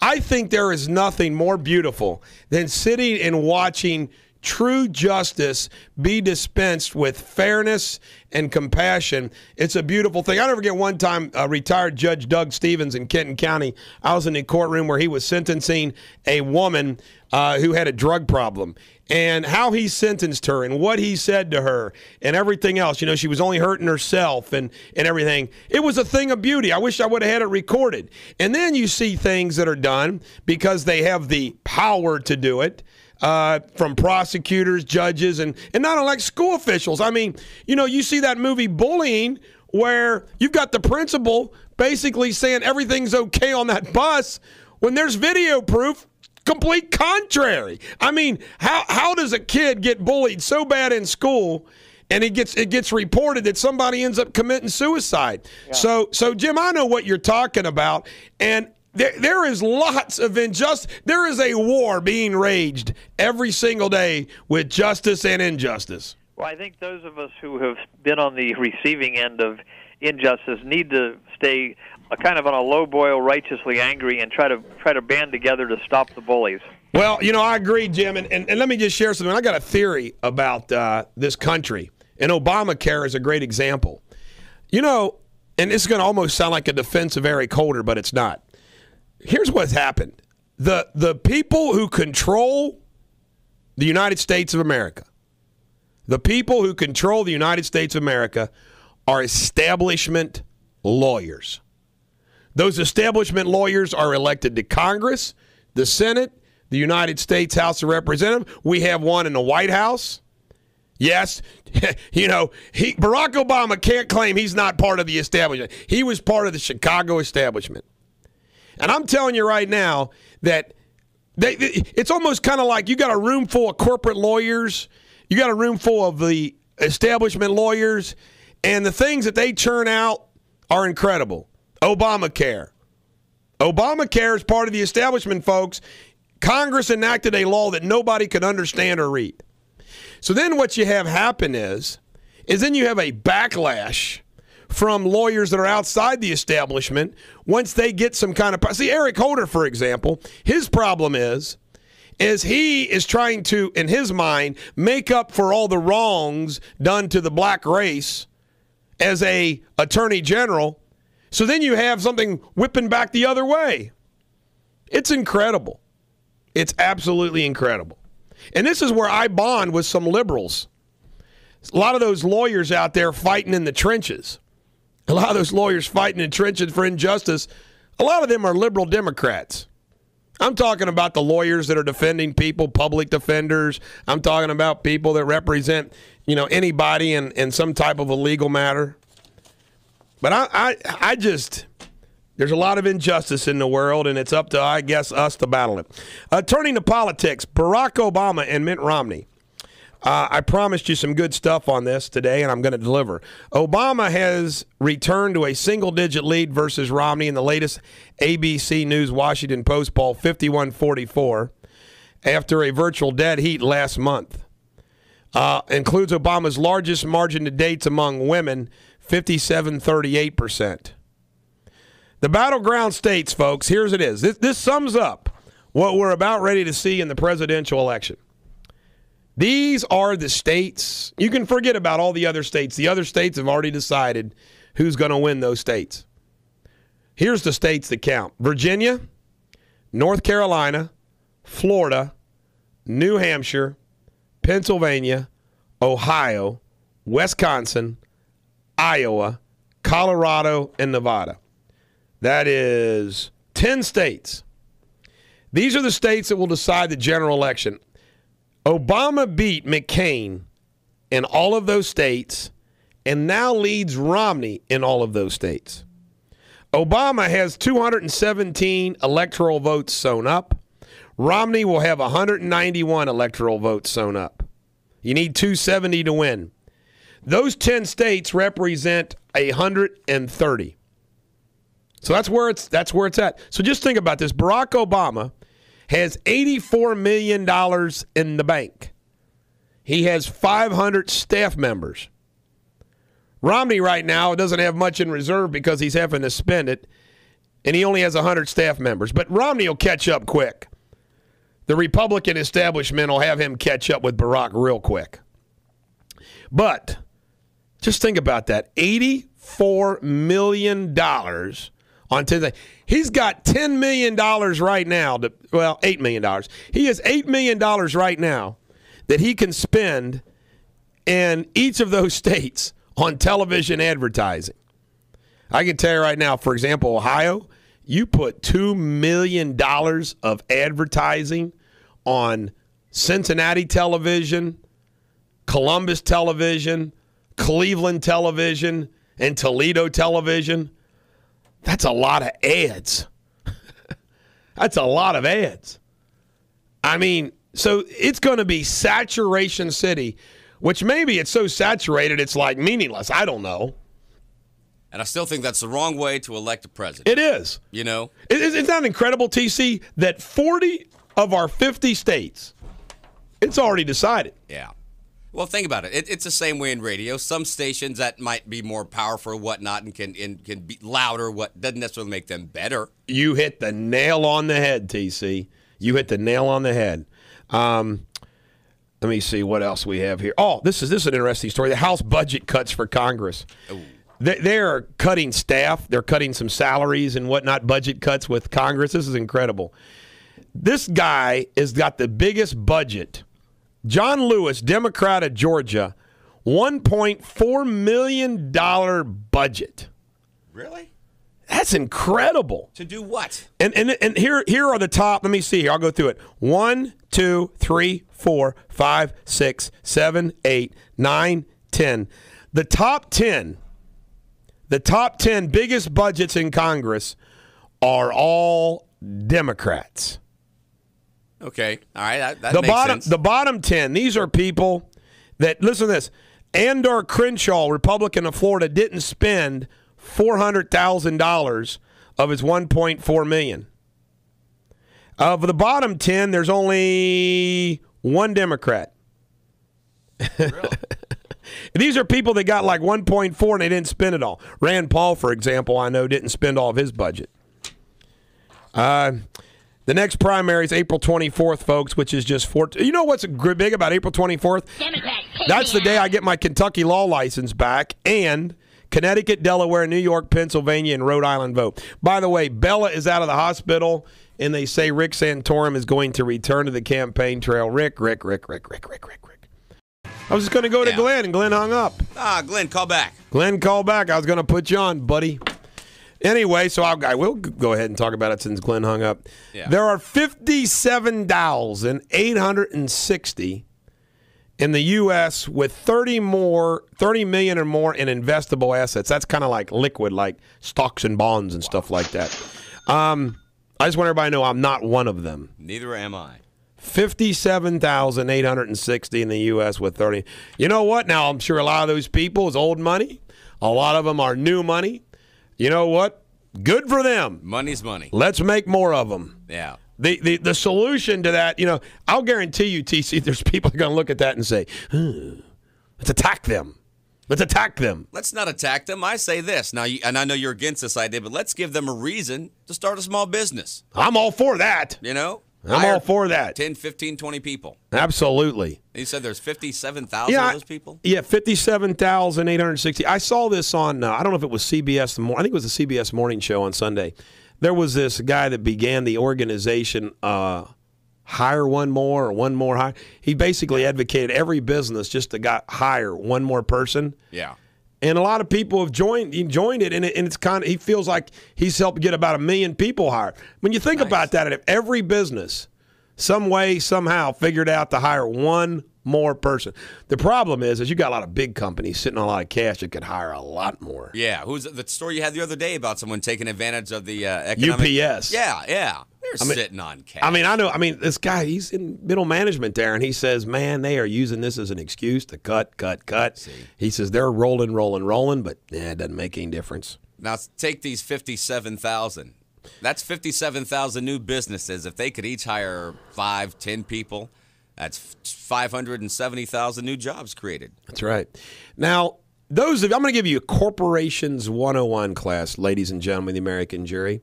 I think there is nothing more beautiful than sitting and watching true justice be dispensed with fairness and compassion. It's a beautiful thing. I'll never forget one time retired Judge Doug Stevens in Kenton County. I was in the courtroom where he was sentencing a woman who had a drug problem, and how he sentenced her and what he said to her and everything else. She was only hurting herself and everything. It was a thing of beauty. I wish I would have had it recorded. And then you see things that are done because they have the power to do it. From prosecutors, judges, and not unlike school officials. I mean, you see that movie Bullying where you've got the principal basically saying everything's okay on that bus when there's video proof, complete contrary. I mean, how does a kid get bullied so bad in school and it gets reported that somebody ends up committing suicide? Yeah. So Jim, I know what you're talking about, and there is lots of injustice. There is a war being waged every single day with justice and injustice. Well, I think those of us who have been on the receiving end of injustice need to stay kind of on a low boil, righteously angry, and try to band together to stop the bullies. Well, I agree, Jim, and let me just share something. I got a theory about this country, and Obamacare is a great example. And this is going to almost sound like a defense of Eric Holder, but it's not. Here's what's happened. The people who control the United States of America, are establishment lawyers. Those establishment lawyers are elected to Congress, the Senate, the United States House of Representatives. We have one in the White House. Yes, Barack Obama can't claim he's not part of the establishment. He was part of the Chicago establishment. And I'm telling you right now that it's almost kind of like you got a room full of corporate lawyers, you got a room full of the establishment lawyers, and the things that they churn out are incredible. Obamacare. Obamacare is part of the establishment, folks. Congress enacted a law that nobody could understand or read. So then what you have happen is then you have a backlash from lawyers that are outside the establishment once they get some kind of... See, Eric Holder, for example, his problem is he is trying to, in his mind, make up for all the wrongs done to the black race as a attorney general. So then you have something whipping back the other way. It's incredible. It's absolutely incredible. And this is where I bond with some liberals. A lot of those lawyers out there fighting in the trenches. A lot of those lawyers fighting in trenches for injustice, a lot of them are liberal Democrats. I'm talking about the lawyers that are defending people, public defenders. I'm talking about people that represent, anybody in some type of a legal matter. But I just, there's a lot of injustice in the world, and it's up to, I guess, us to battle it. Turning to politics, Barack Obama and Mitt Romney. I promised you some good stuff on this today, and I'm going to deliver. Obama has returned to a single-digit lead versus Romney in the latest ABC News Washington Post poll, 51-44, after a virtual dead heat last month. Includes Obama's largest margin to date among women, 57-38%. The battleground states, folks, here's it is. This sums up what we're about ready to see in the presidential election. These are the states. You can forget about all the other states. The other states have already decided who's going to win those states. Here's the states that count. Virginia, North Carolina, Florida, New Hampshire, Pennsylvania, Ohio, Wisconsin, Iowa, Colorado, and Nevada. That is 10 states. These are the states that will decide the general election. Obama beat McCain in all of those states and now leads Romney in all of those states. Obama has 217 electoral votes sewn up. Romney will have 191 electoral votes sewn up. You need 270 to win. Those 10 states represent 130. So that's where it's at. So just think about this. Barack Obama has $84 million in the bank. He has 500 staff members. Romney right now doesn't have much in reserve because he's having to spend it, and he only has 100 staff members. But Romney will catch up quick. The Republican establishment will have him catch up with Barack real quick. But just think about that. $84 million on 10. He's got $10 million right now. $8 million. He has $8 million right now that he can spend in each of those states on television advertising. I can tell you right now, for example, Ohio, you put $2 million of advertising on Cincinnati television, Columbus television, Cleveland television, and Toledo television. That's a lot of ads. That's a lot of ads. I mean, so it's going to be saturation city, which maybe it's so saturated it's like meaningless. I don't know. And I still think that's the wrong way to elect a president. It is. It's not incredible, TC, that 40 of our 50 states, it's already decided. Yeah. Well, think about it. It's the same way in radio. Some stations that might be more powerful or whatnot and can be louder, what doesn't necessarily make them better. You hit the nail on the head, TC. You hit the nail on the head. Let me see what else we have here. Oh, this is an interesting story. The House budget cuts for Congress. Ooh. They're cutting staff. They're cutting some salaries and whatnot, budget cuts with Congress. This is incredible. This guy has got the biggest budget. John Lewis, Democrat of Georgia, $1.4 million budget. Really? That's incredible. To do what? And here are the top. Let me see here. I'll go through it. 1, 2, 3, 4, 5, 6, 7, 8, 9, 10. The top 10 biggest budgets in Congress are all Democrats. Okay. All right. That makes sense. The bottom 10, these are people that, listen to this, Andor Crenshaw, Republican of Florida, didn't spend $400,000 of his $1.4 million. Of the bottom 10, there's only one Democrat. Really? These are people that got like 1.4 and they didn't spend it all. Rand Paul, for example, I know didn't spend all of his budget. The next primary is April 24th, folks, which is just you know what's big about April 24th? That's the day I get my Kentucky law license back, and Connecticut, Delaware, New York, Pennsylvania, and Rhode Island vote. By the way, Bella is out of the hospital, and they say Rick Santorum is going to return to the campaign trail. Rick. I was just going to go to Glenn, and Glenn hung up. Glenn, call back. Glenn, call back. I was going to put you on, buddy. Anyway, so I will go ahead and talk about it since Glenn hung up. Yeah. There are 57,860 in the U.S. with 30 million or more in investable assets. That's kind of like liquid, like stocks and bonds and stuff like that. I just want everybody to know I'm not one of them. Neither am I. 57,860 in the U.S. with 30. You know what? Now, I'm sure a lot of those people is old money. A lot of them are new money. You know what? Good for them. Money's money. Let's make more of them. Yeah. The solution to that, I'll guarantee you, TC, there's people that are going to look at that and say, let's attack them. Let's attack them. Let's not attack them. I say this. Now, and I know you're against this idea, but let's give them a reason to start a small business. I'm all for that. I'm all for that. 10, 15, 20 people. Absolutely. You said there's 57,000 of those people? Yeah, 57,860. I saw this on, I don't know if it was CBS. I think it was the CBS Morning Show on Sunday. There was this guy that began the organization, Hire One More or One More Hire. He basically advocated every business just to hire one more person. Yeah. And a lot of people have joined it, and it's kind of, he feels like he's helped get about 1 million people hired. When you think about that, if every business, some way, somehow, figured out to hire one more person. The problem is you got a lot of big companies sitting on a lot of cash that could hire a lot more. Yeah, who's the story you had the other day about someone taking advantage of the economic... UPS. Yeah. They're sitting on cash. I know. This guy, he's in middle management there, and he says, man, they are using this as an excuse to cut. See. He says they're rolling, but it doesn't make any difference. Now, take these 57,000. That's 57,000 new businesses. If they could each hire 5, 10 people, that's 570,000 new jobs created. That's right. Now, I'm going to give you a Corporations 101 class, ladies and gentlemen, the American jury.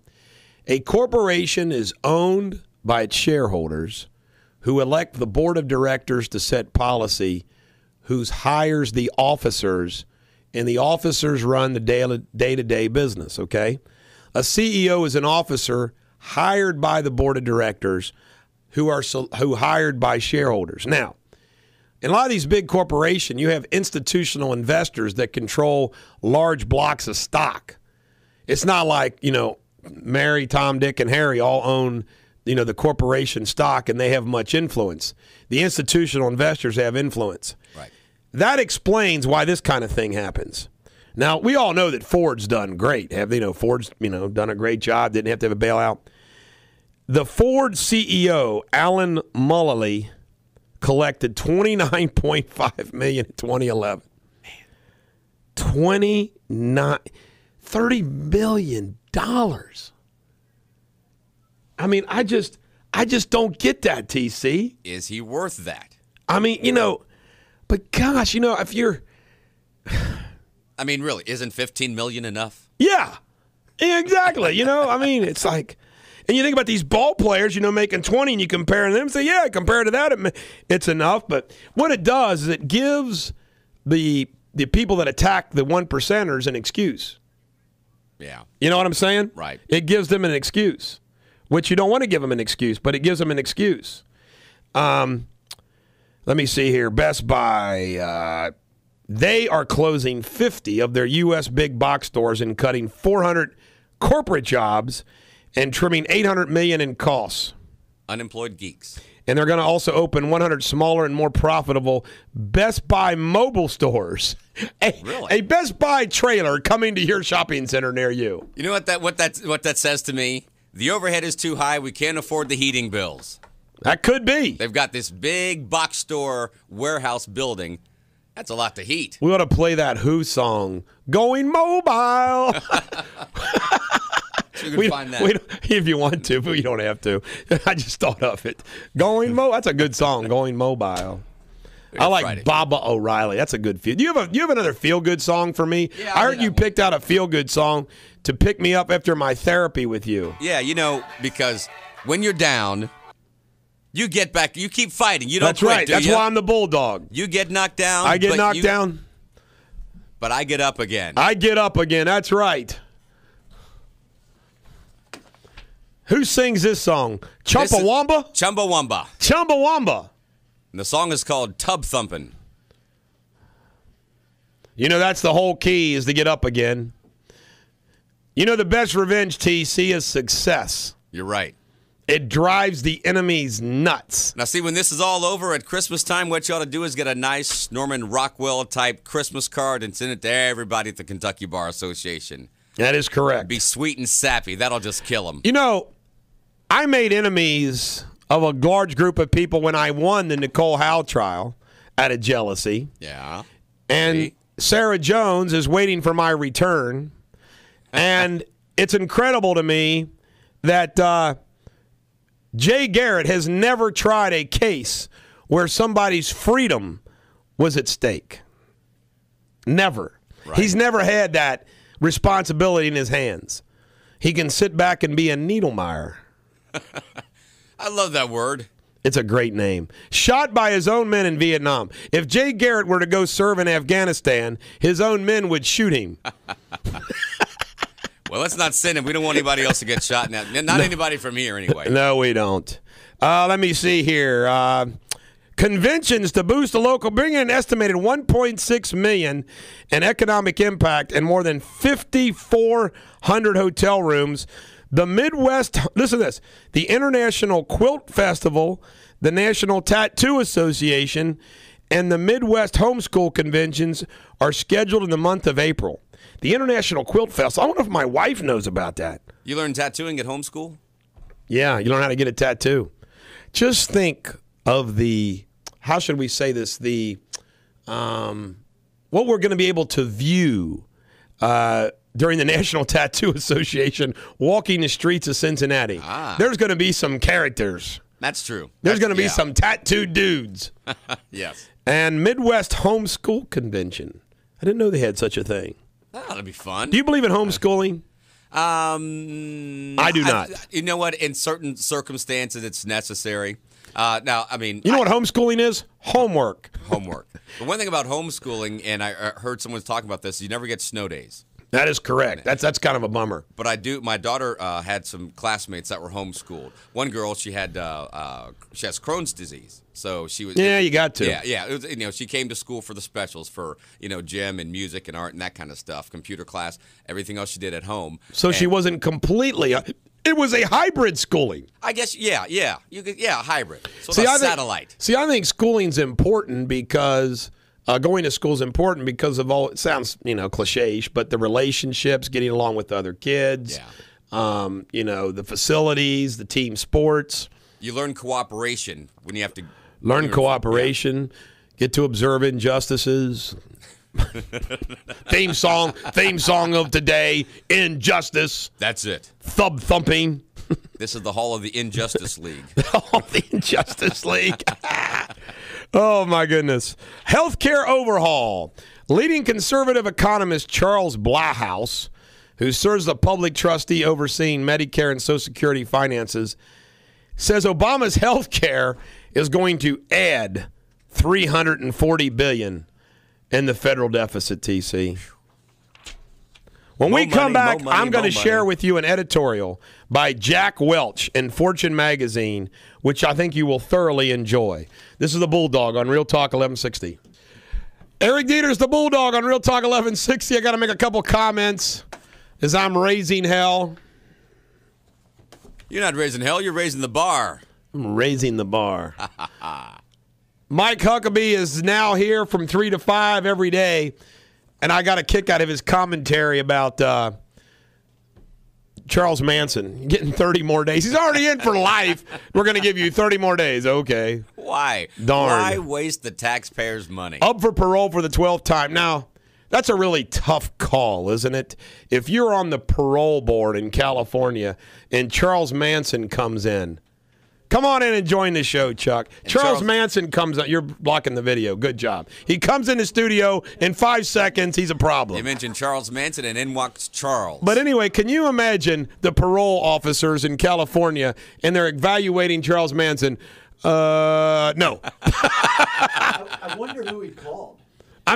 A corporation is owned by its shareholders who elect the board of directors to set policy, who hires the officers, and the officers run the day-to-day business, okay? A CEO is an officer hired by the board of directors who hired by shareholders. Now, in a lot of these big corporations, you have institutional investors that control large blocks of stock. It's not like, Mary, Tom, Dick, and Harry all own, the corporation stock and they have much influence. The institutional investors have influence. Right. That explains why this kind of thing happens. Now, we all know that Ford's done great. Ford's, done a great job, didn't have to have a bailout. The Ford CEO, Alan Mulally, collected $29.5 million in 2011. Man. $30 million. I just don't get that, TC. Is he worth that? But gosh, if you're... really, isn't $15 million enough? Yeah, exactly. It's like... And you think about these ball players, making 20, and you compare them and say, yeah, compared to that, it's enough. But what it does is it gives the people that attack the 1%ers an excuse. Yeah. You know what I'm saying? Right. It gives them an excuse, which you don't want to give them an excuse, but it gives them an excuse. Let me see here. Best Buy, They are closing 50 of their U.S. big box stores and cutting 400 corporate jobs and trimming $800 million in costs. Unemployed geeks. And they're going to also open 100 smaller and more profitable Best Buy mobile stores. A Best Buy trailer coming to your shopping center near you. You know what that says to me? The overhead is too high. We can't afford the heating bills. That could be. They've got this big box store warehouse building. That's a lot to heat. We ought to play that Who song, Going Mobile. You can find that. If you want to, but you don't have to. I just thought of it. That's a good song, Going Mobile. I like Friday. Baba O'Reilly. That's a good feel. Do you have another feel-good song for me? Yeah, I heard you picked out a feel-good song to pick me up after my therapy with you. Yeah, because when you're down, you get back. You keep fighting. You don't That's quit, right. That's why I'm the Bulldog. You get knocked down. I get knocked down. But I get up again. I get up again. That's right. Who sings this song? Chumbawamba? Chumbawamba. Chumbawamba. And the song is called Tub Thumpin'. That's the whole key, is to get up again. The best revenge, TC, is success. You're right. It drives the enemies nuts. Now, see, when this is all over at Christmas time, what you ought to do is get a nice Norman Rockwell-type Christmas card and send it to everybody at the Kentucky Bar Association. That is correct. Be sweet and sappy. That'll just kill them. I made enemies of a large group of people when I won the Nicole Howe trial out of jealousy. Yeah. And Sarah Jones is waiting for my return. And it's incredible to me that Jay Garrett has never tried a case where somebody's freedom was at stake. Never. Right. He's never had that responsibility in his hands. He can sit back and be a needlemeyer. I love that word. It's a great name. Shot by his own men in Vietnam. If Jay Garrett were to go serve in Afghanistan, his own men would shoot him. Well, let's not send him. We don't want anybody else to get shot now. Not anybody from here, anyway. No, we don't. Let me see here. Conventions to boost the local, bring in an estimated $1.6 million in economic impact and more than 5,400 hotel rooms. The Midwest, listen to this, the International Quilt Festival, the National Tattoo Association, and the Midwest Homeschool Conventions are scheduled in the month of April. The International Quilt Festival, I wonder if my wife knows about that. You learn tattooing at homeschool? Yeah, you learn how to get a tattoo. Just think of how should we say this, what we're going to be able to view during the National Tattoo Association walking the streets of Cincinnati. There's going to be some characters. That's true. There's going to be some tattooed dudes. Yes. And Midwest Homeschool Convention. I didn't know they had such a thing. Oh, that'd be fun. Do you believe in homeschooling? I do not. You know what? In certain circumstances, it's necessary. Now, I mean... You know what homeschooling is? Homework. Homework. But one thing about homeschooling, and I heard someone talking about this, you never get snow days. That is correct. That's kind of a bummer. But I do. My daughter had some classmates that were homeschooled. One girl, she has Crohn's disease, so she was. Yeah, you got to. Yeah. It was, she came to school for the specials for gym and music and art and that kind of stuff, computer class, everything else she did at home. So she wasn't completely. It was a hybrid schooling. I guess. Yeah. Hybrid. So satellite. I think schooling's important because. Going to school is important because of all, it sounds, cliche-ish, but the relationships, getting along with the other kids, the facilities, the team sports. You learn cooperation when you have to. Learn cooperation, get to observe injustices. Theme song of today, Injustice. That's it. Thub thumping. This is the Hall of the Injustice League. The Hall of the Injustice League. Oh, my goodness. Healthcare overhaul. Leading conservative economist Charles Blahouse, who serves the public trustee overseeing Medicare and Social Security finances, says Obama's health care is going to add $340 billion in the federal deficit, TC. When we come back, I'm going to share with you an editorial by Jack Welch in Fortune magazine, which I think you will thoroughly enjoy. This is the Bulldog on Real Talk 1160. Eric Deters, the Bulldog on Real Talk 1160. I got to make a couple comments as I'm raising hell. You're not raising hell. You're raising the bar. I'm raising the bar. Mike Huckabee is now here from 3 to 5 every day, and I got a kick out of his commentary about Charles Manson getting 30 more days. He's already in for life. We're going to give you 30 more days. Okay. Why? Darn. Why waste the taxpayers' money? Up for parole for the 12th time. Now, that's a really tough call, isn't it? If you're on the parole board in California and Charles Manson comes in, come on in and join the show, Chuck. Charles Manson comes out. You're blocking the video. Good job. He comes in the studio in 5 seconds. He's a problem. You mentioned Charles Manson, and in walks Charles. But anyway, can you imagine the parole officers in California and they're evaluating Charles Manson? No. I wonder who he called. Who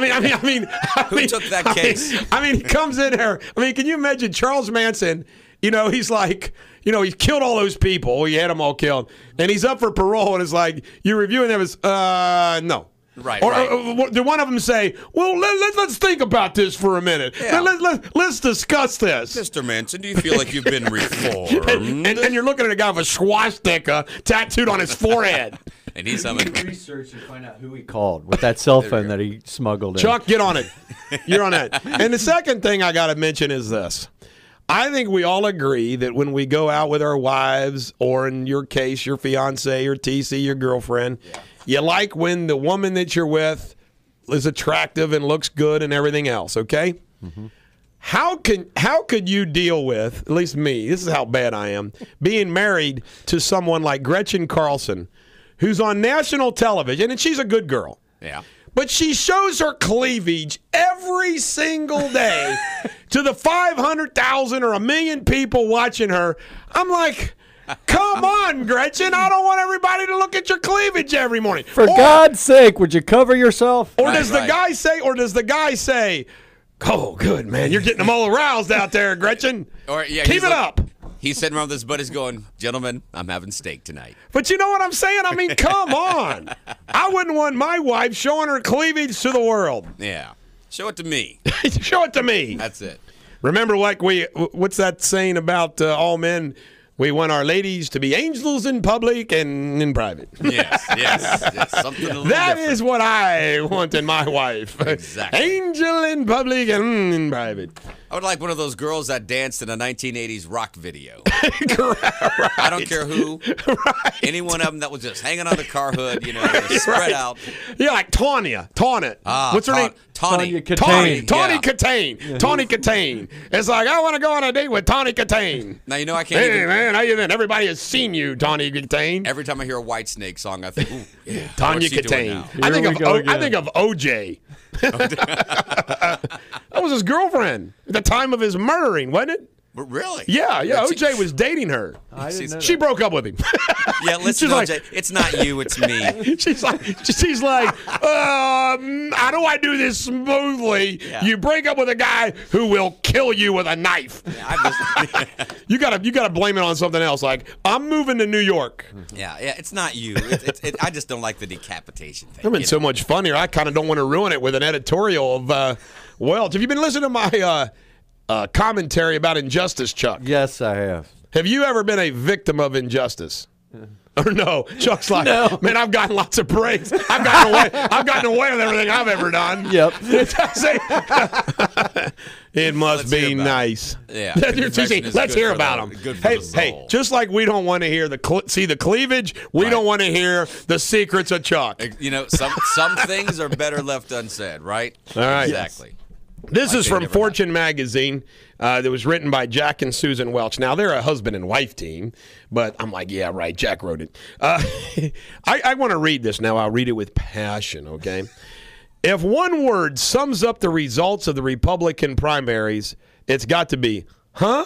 took that case? He comes in there. Can you imagine Charles Manson? He's like, he killed all those people. He had them all killed. And he's up for parole, and it's like, you're reviewing them as, no. Right, or, right. Did one of them say, well, let's think about this for a minute. Yeah. Let's discuss this. Mr. Manson, do you feel like you've been reformed? and you're looking at a guy with a swastika tattooed on his forehead. And he's having research and find out who he called with that cell phone that he smuggled in. Chuck, get on it. You're on that. And the second thing I got to mention is this. I think we all agree that when we go out with our wives, or in your case, your fiance, your TC, your girlfriend, you like when the woman that you're with is attractive and looks good and everything else, okay? Mm-hmm. How could you deal with, at least me, this is how bad I am, being married to someone like Gretchen Carlson, who's on national television, and she's a good girl. Yeah. But she shows her cleavage every single day to the 500,000 or 1 million people watching her. I'm like, come on, Gretchen. I don't want everybody to look at your cleavage every morning. For God's sake, would you cover yourself? Or does the guy say, oh, good, man. You're getting them all aroused out there, Gretchen. Keep it up. He's sitting around with his buddies going, gentlemen, I'm having steak tonight. But you know what I'm saying? Come on. I wouldn't want my wife showing her cleavage to the world. Yeah. Show it to me. Show it to me. That's it. Remember, what's that saying about all men? We want our ladies to be angels in public and in private. Yes. Something a little That different. is what I want in my wife. Exactly. Angel in public and in private. I would like one of those girls that danced in a 1980s rock video. Right. I don't care who. Right. Any one of them that was just hanging on the car hood, spread out. Yeah, like Tawny. What's her name? Tawny Katane. Tawny Katane. Tawny Katane. It's like, I want to go on a date with Tawny Katane. Now, I can't Hey, even... man, how you been? Everybody has seen you, Tawny Katane. Every time I hear a Whitesnake song, I think, ooh, yeah. Tawny what's she doing Katane. now? I think of OJ. That was his girlfriend at the time of his murdering, wasn't it? But really? Yeah. OJ was dating her. I didn't know She that. broke up with him. Yeah, listen, She's OJ, it's not you, it's me. She's like, how do I do this smoothly? Yeah. You break up with a guy who will kill you with a knife. You gotta blame it on something else. Like, I'm moving to New York. Yeah, it's not you. I just don't like the decapitation thing. I've been so much funnier. I kind of don't want to ruin it with an editorial of Welch. Have you been listening to my commentary about injustice, Chuck? Yes, I have. Have you ever been a victim of injustice? Or no? Chuck's like, No. Man, I've gotten lots of praise. I've gotten away with everything I've ever done. Yep. It must Let's be hear about nice. Yeah. Let's hear about them. Good for the Hey, soul. just like we don't want to hear see the cleavage, we don't want to hear the secrets of Chuck. Some things are better left unsaid, right? All right. Exactly. This is they from never Fortune magazine that was written by Jack and Susan Welch. Now, they're a husband and wife team, but I'm like, yeah, right, Jack wrote it. I want to read this now. I'll read it with passion, okay? If one word sums up the results of the Republican primaries, it's got to be, huh?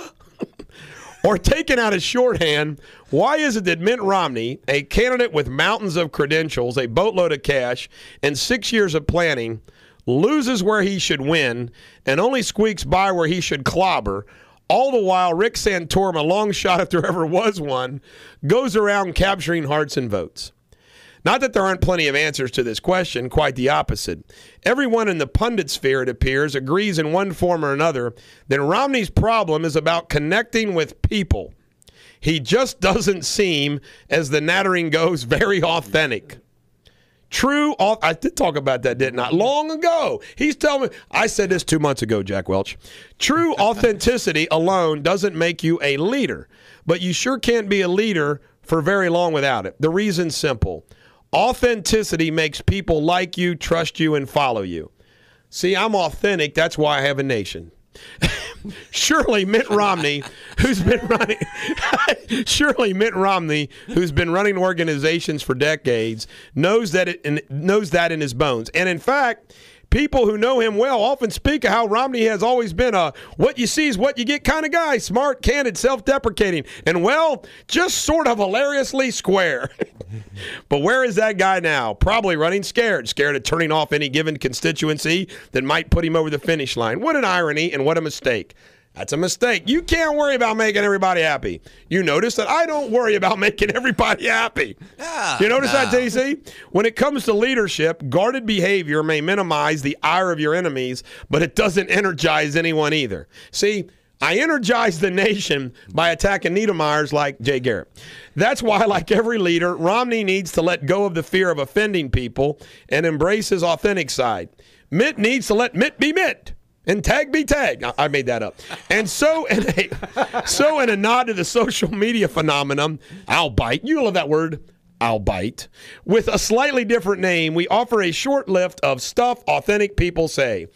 Or taken out as shorthand, why is it that Mitt Romney, a candidate with mountains of credentials, a boatload of cash, and 6 years of planning, loses where he should win and only squeaks by where he should clobber, all the while Rick Santorum, a long shot if there ever was one, goes around capturing hearts and votes? Not that there aren't plenty of answers to this question, quite the opposite. Everyone in the pundit sphere, it appears, agrees in one form or another that Romney's problem is about connecting with people. He just doesn't seem, as the nattering goes, very authentic. True, I did talk about that, didn't I? Long ago. He's telling me, I said this 2 months ago, Jack Welch. True authenticity alone doesn't make you a leader, but you sure can't be a leader for very long without it. The reason's simple. Authenticity makes people like you, trust you, and follow you. See, I'm authentic. That's why I have a nation. Surely Mitt Romney, who's been running organizations for decades, knows that in his bones. And in fact, people who know him well often speak of how Romney has always been a what you see is what you get kind of guy, smart, candid, self-deprecating, and, well, just sort of hilariously square. But where is that guy now? Probably running scared of turning off any given constituency that might put him over the finish line. What an irony and what a mistake. That's a mistake. You can't worry about making everybody happy. You notice that I don't worry about making everybody happy. You notice that, TC? When it comes to leadership, guarded behavior may minimize the ire of your enemies, but it doesn't energize anyone either. See, I energize the nation by attacking Niedermeyers like Jay Garrett. That's why, like every leader, Romney needs to let go of the fear of offending people and embrace his authentic side. Mitt needs to let Mitt be Mitt. And tag be tag. I made that up. And so in a nod to the social media phenomenon, I'll bite. You love that word. I'll bite. With a slightly different name, we offer a short list of stuff authentic people say.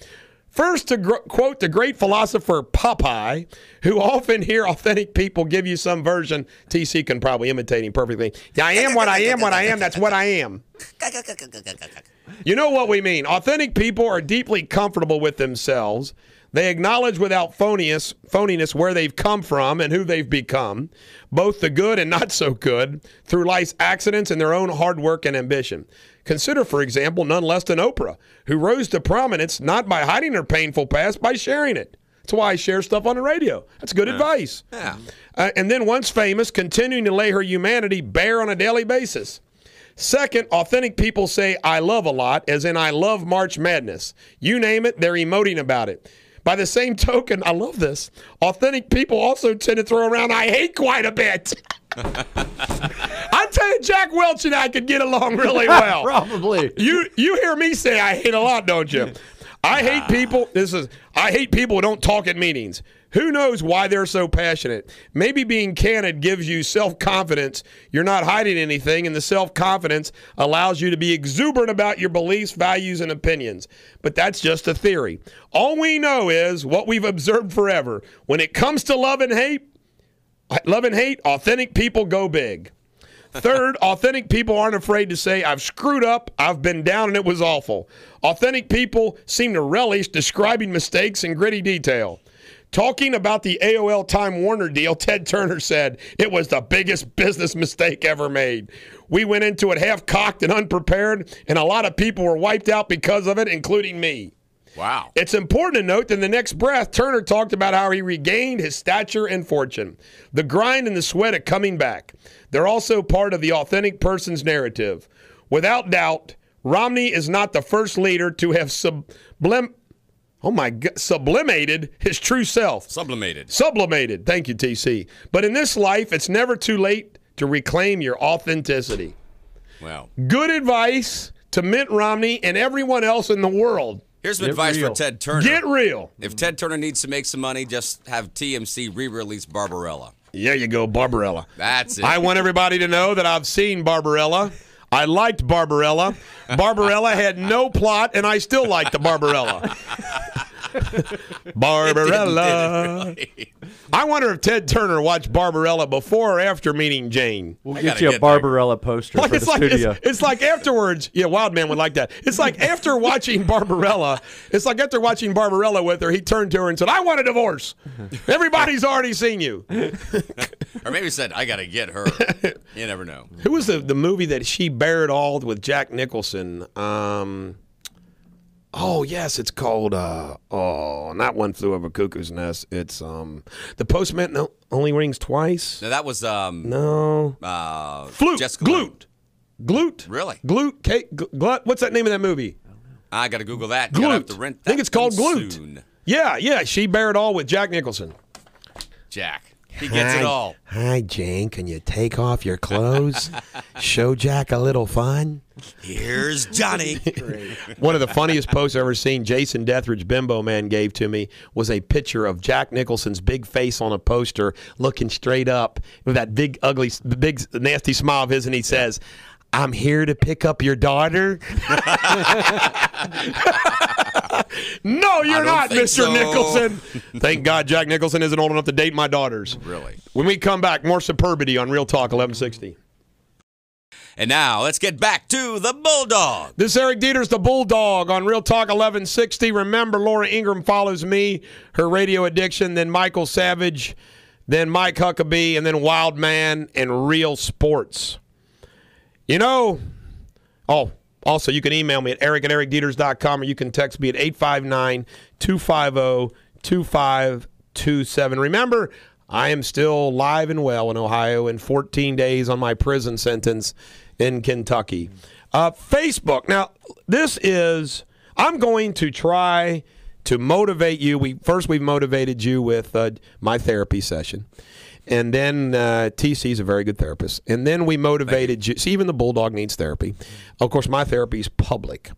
First, to quote the great philosopher Popeye, who often hear authentic people give you some version. TC can probably imitate him perfectly. I am what I am, what I am, that's what I am. You know what we mean. Authentic people are deeply comfortable with themselves. They acknowledge without phoniness where they've come from and who they've become, both the good and not so good, through life's accidents and their own hard work and ambition. Consider, for example, none less than Oprah, who rose to prominence not by hiding her painful past, by sharing it. That's why I share stuff on the radio. That's good advice. Yeah. And then once famous, continuing to lay her humanity bare on a daily basis. Second, authentic people say, I love a lot, as in I love March Madness. You name it, they're emoting about it. By the same token, I love this, authentic people also tend to throw around I hate quite a bit. I tell you, Jack Welch and I could get along really well. Probably. You hear me say I hate a lot, don't you? I hate people who don't talk at meetings. Who knows why they're so passionate? Maybe being candid gives you self-confidence. You're not hiding anything, and the self-confidence allows you to be exuberant about your beliefs, values, and opinions. But that's just a theory. All we know is what we've observed forever. When it comes to love and hate, authentic people go big. Third, authentic people aren't afraid to say, I've screwed up, I've been down, and it was awful. Authentic people seem to relish describing mistakes in gritty detail. Talking about the AOL Time Warner deal, Ted Turner said, it was the biggest business mistake ever made. We went into it half-cocked and unprepared, and a lot of people were wiped out because of it, including me. Wow. It's important to note that in the next breath, Turner talked about how he regained his stature and fortune. The grind and the sweat of coming back. They're also part of the authentic person's narrative. Without doubt, Romney is not the first leader to have sublimated his true self. Sublimated. Thank you, TC. But in this life, it's never too late to reclaim your authenticity. Wow. Good advice to Mitt Romney and everyone else in the world. Here's some advice for Ted Turner. Get real. If Ted Turner needs to make some money, just have TMC re-release Barbarella. There you go, Barbarella. That's it. I want everybody to know that I've seen Barbarella. I liked Barbarella. Barbarella had no plot, and I still like the Barbarella. Barbarella. I wonder if Ted Turner watched Barbarella before or after meeting Jane. We'll get you a Barbarella poster for the studio. It's like afterwards. Yeah, Wildman would like that. It's like after watching Barbarella. It's like after watching Barbarella with her, he turned to her and said, I want a divorce. Everybody's already seen you. Or maybe said, I got to get her. You never know. Who was the movie that she bared all with Jack Nicholson? Oh, yes, it's called, not One Flew Over Cuckoo's Nest. It's, The Postman Only Rings Twice. No, that was, Flute. Jessica Glute. Glute. Really? Glut. What's that name of that movie? I got to Google that. Glute. Gotta have to rent that I think it's called Glute. soon. Yeah. She Bare It All with Jack Nicholson. Jack. He gets it all. Hi, Jane. Can you take off your clothes? Show Jack a little fun? Here's Johnny. One of the funniest posts I've ever seen, Jason Deathridge, Bimbo Man, gave to me was a picture of Jack Nicholson's big face on a poster looking straight up with that big, ugly, big, nasty smile of his, and he says, I'm here to pick up your daughter. No, you're not, Mr. so. Nicholson. Thank God Jack Nicholson isn't old enough to date my daughters. Really? When we come back, more Superbity on Real Talk 1160. And now let's get back to the Bulldog. This is Eric Deters, the Bulldog, on Real Talk 1160. Remember, Laura Ingram follows me, her radio addiction, then Michael Savage, then Mike Huckabee, and then Wild Man and Real Sports. You know, also you can email me at eric@ericdeters.com, or you can text me at 859-250-2527. Remember, I am still live and well in Ohio and 14 days on my prison sentence in Kentucky. Facebook. Now, I'm going to try to motivate you. We've motivated you with my therapy session. And then TC is a very good therapist. And then we motivated you. See, even the Bulldog needs therapy. Of course, my therapy is public.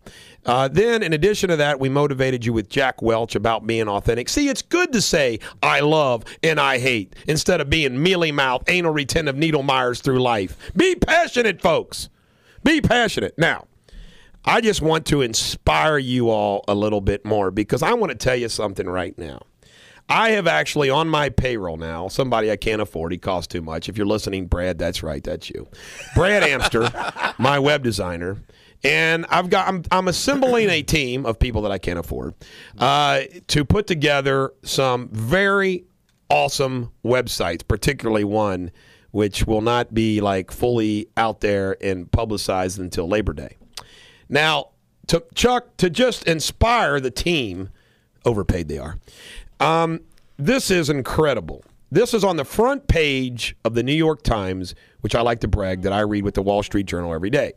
Then, in addition to that, we motivated you with Jack Welch about being authentic. See, it's good to say, I love and I hate, instead of being mealy-mouthed, anal retentive needle Myers through life. Be passionate, folks. Be passionate. Now, I just want to inspire you all a little bit more, because I want to tell you something right now. I have actually on my payroll now somebody I can't afford. He costs too much. If you're listening, Brad, that's right. That's you. Brad Amster, my web designer. And I'm assembling a team of people that I can't afford to put together some very awesome websites, particularly one which will not be like fully out there and publicized until Labor Day. Now, to just inspire the team, overpaid they are. This is incredible. This is on the front page of the New York Times, which I like to brag that I read with the Wall Street Journal every day.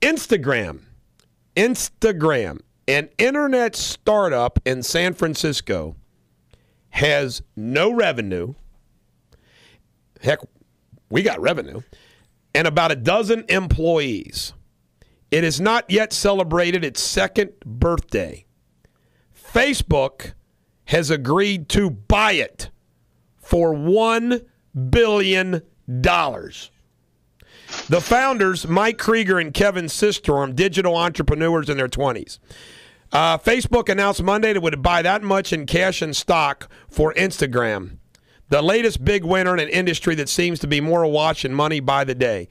Instagram, an internet startup in San Francisco, has no revenue. Heck, we got revenue. And about a dozen employees. It has not yet celebrated its second birthday. Facebook has agreed to buy it for $1 billion. The founders, Mike Krieger and Kevin Systrom, digital entrepreneurs in their 20s. Facebook announced Monday that it would buy that much in cash and stock for Instagram, the latest big winner in an industry that seems to be more awash in money by the day.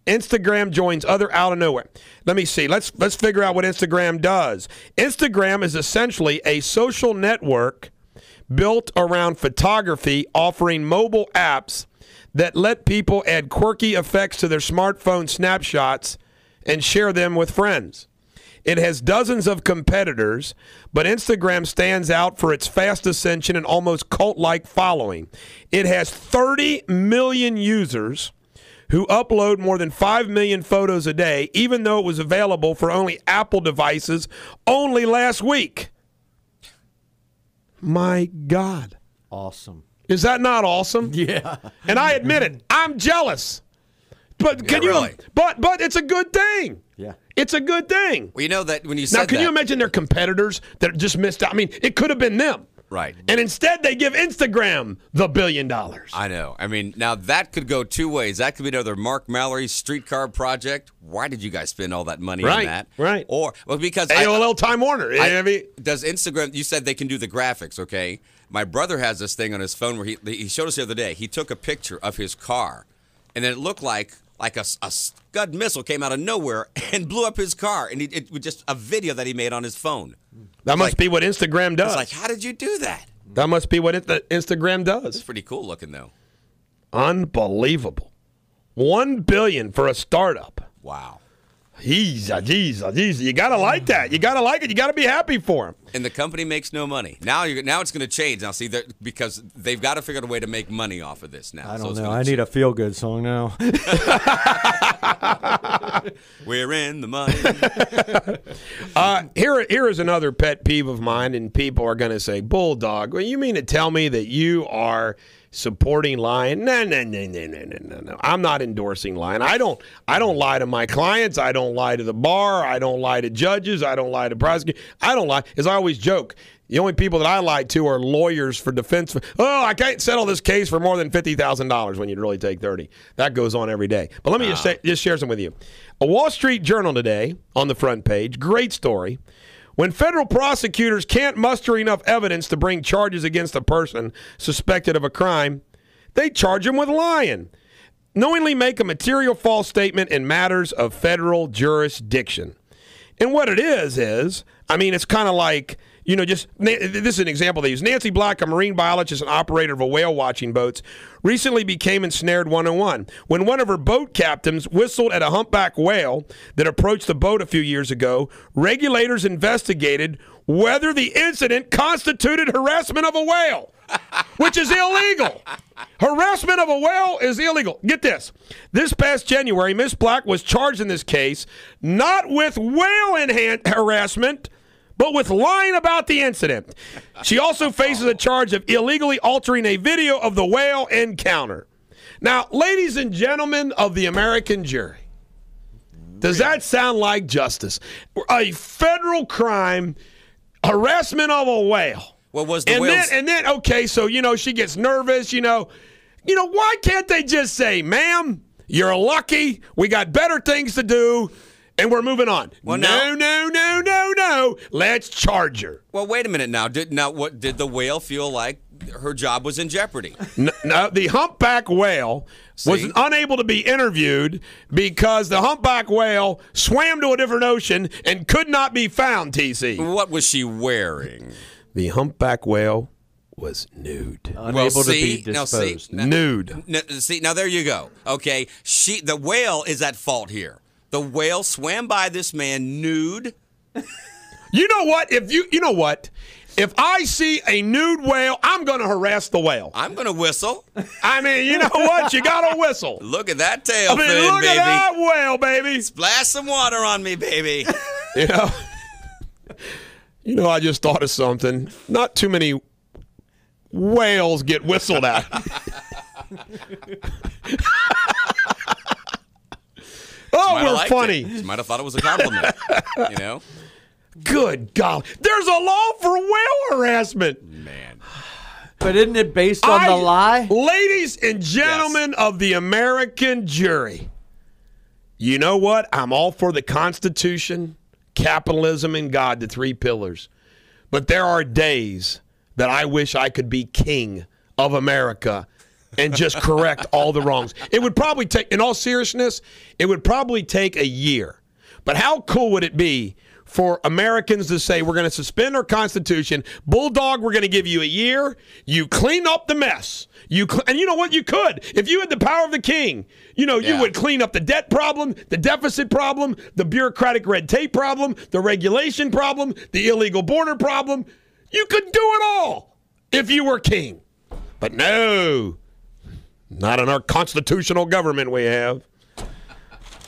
Instagram joins other out of nowhere. Let me see. Let's figure out what Instagram does. Instagram is essentially a social network built around photography, offering mobile apps that let people add quirky effects to their smartphone snapshots and share them with friends. It has dozens of competitors, but Instagram stands out for its fast ascension and almost cult-like following. It has 30 million users who upload more than 5 million photos a day, even though it was available for only Apple devices only last week. My God. Awesome. Is that not awesome? Yeah. And I admit it, I'm jealous. But can you? Really? But it's a good thing. Yeah. It's a good thing. Well, you know that when you said Now, can that, you imagine their competitors that just missed out? I mean, it could have been them. right? And instead, they give Instagram the $1 billion. I know. I mean, now that could go two ways. That could be another Mark Mallory streetcar project. Why did you guys spend all that money on that? Right. Or because AOL Time Warner. does Instagram? You said they can do the graphics, okay? My brother has this thing on his phone where he showed us the other day. He took a picture of his car, and then it looked like a Scud missile came out of nowhere and blew up his car, and it was just a video that he made on his phone. That must be what Instagram does. It's like, how did you do that? That must be what Instagram does. It's pretty cool looking, though. Unbelievable. $1 billion for a startup. Wow. Jeez. You got to like that. You got to like it. You got to be happy for him. And the company makes no money. Now it's going to change. Now, see, because they've got to figure out a way to make money off of this now. I don't know. I need a feel-good song now. We're in the money. Here is another pet peeve of mine, and people are going to say, Bulldog, well, you mean to tell me that you are supporting lying? No. I'm not endorsing lying. I don't lie to my clients. I don't lie to the bar. I don't lie to judges. I don't lie to prosecutors. I don't lie. As I always joke, the only people that I lie to are lawyers for defense. Oh, I can't settle this case for more than $50,000 when you'd really take 30. That goes on every day. But let me just share some with you. A Wall Street Journal today on the front page, great story. When federal prosecutors can't muster enough evidence to bring charges against a person suspected of a crime, they charge him with lying. Knowingly make a material false statement in matters of federal jurisdiction. And what it is, I mean, it's kind of like, this is an example they use. Nancy Black, a marine biologist and operator of a whale watching boats, recently became ensnared 101 when one of her boat captains whistled at a humpback whale that approached the boat a few years ago. Regulators investigated whether the incident constituted harassment of a whale, which is illegal. Harassment of a whale is illegal. Get this. This past January, Miss Black was charged in this case not with whale harassment, but with lying about the incident. She also faces a charge of illegally altering a video of the whale encounter. Now, ladies and gentlemen of the American jury, does that sound like justice? A federal crime, harassment of a whale. What was the whale's... And then, okay, so, she gets nervous, why can't they just say, ma'am, you're lucky, we got better things to do, and we're moving on. Well, No. Let's charge her. Well, wait a minute now. Did the whale feel like her job was in jeopardy? No, the humpback whale was unable to be interviewed because the humpback whale swam to a different ocean and could not be found, TC. What was she wearing? The humpback whale was nude. Unable to be disposed. Nude. Now there you go. Okay, the whale is at fault here. The whale swam by this man nude. You know what? If I see a nude whale, I'm going to harass the whale. I'm going to whistle. I mean, you know what? You got to whistle. Look at that tail fin, look baby. At that whale, baby. Splash some water on me, baby. I just thought of something. Not too many whales get whistled at. We're funny. You might have thought it was a compliment. Good God. There's a law for whale harassment. Man. But isn't it based on the lie? Ladies and gentlemen of the American jury, you know what? I'm all for the Constitution, capitalism, and God, the three pillars. But there are days that I wish I could be king of America and just correct all the wrongs. It would probably take, in all seriousness, it would probably take a year. But how cool would it be for Americans to say, we're going to suspend our Constitution. Bulldog, we're going to give you a year. You clean up the mess. And you know what? You could. If you had the power of the king, you would clean up the debt problem, the deficit problem, the bureaucratic red tape problem, the regulation problem, the illegal border problem. You could do it all if you were king. But no, not in our constitutional government we have.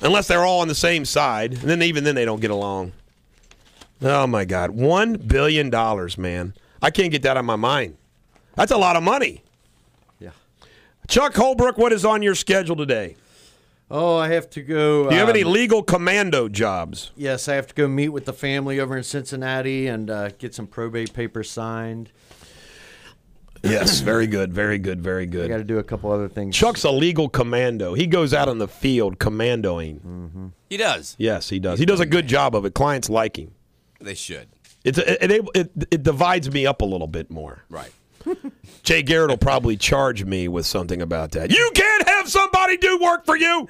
Unless they're all on the same side. And then even then they don't get along. Oh, my God. $1 billion, man. I can't get that out of my mind. That's a lot of money. Yeah. Chuck Holbrook, what is on your schedule today? Oh, I have to go. Do you have any legal commando jobs? Yes, I have to go meet with the family over in Cincinnati and get some probate papers signed. Yes, very good, very good, very good. I got to do a couple other things. Chuck's a legal commando. He goes out on the field commandoing. Mm-hmm. He does. Yes, he does. He does a good job of it. Clients like him. They should. It divides me up a little bit more. Right. Jay Garrett will probably charge me with something about that. You can't have somebody do work for you.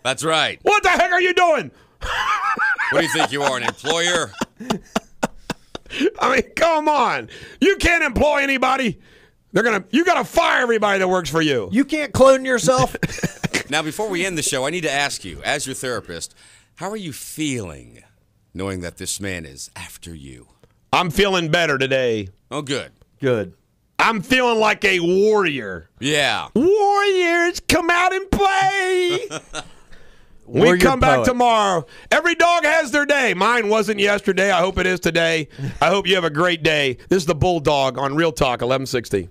That's right. What the heck are you doing? What do you think you are, an employer? I mean, come on. You can't employ anybody. You got to fire everybody that works for you. You can't clone yourself. Now, before we end the show, I need to ask you, as your therapist, How are you feeling knowing that this man is after you? I'm feeling better today. Oh, good. Good. I'm feeling like a warrior. Yeah. Warriors, come out and play. We Warrior come back poet. tomorrow. Every dog has their day. Mine wasn't yesterday. I hope it is today. I hope you have a great day. This is the Bulldog on Real Talk 1160.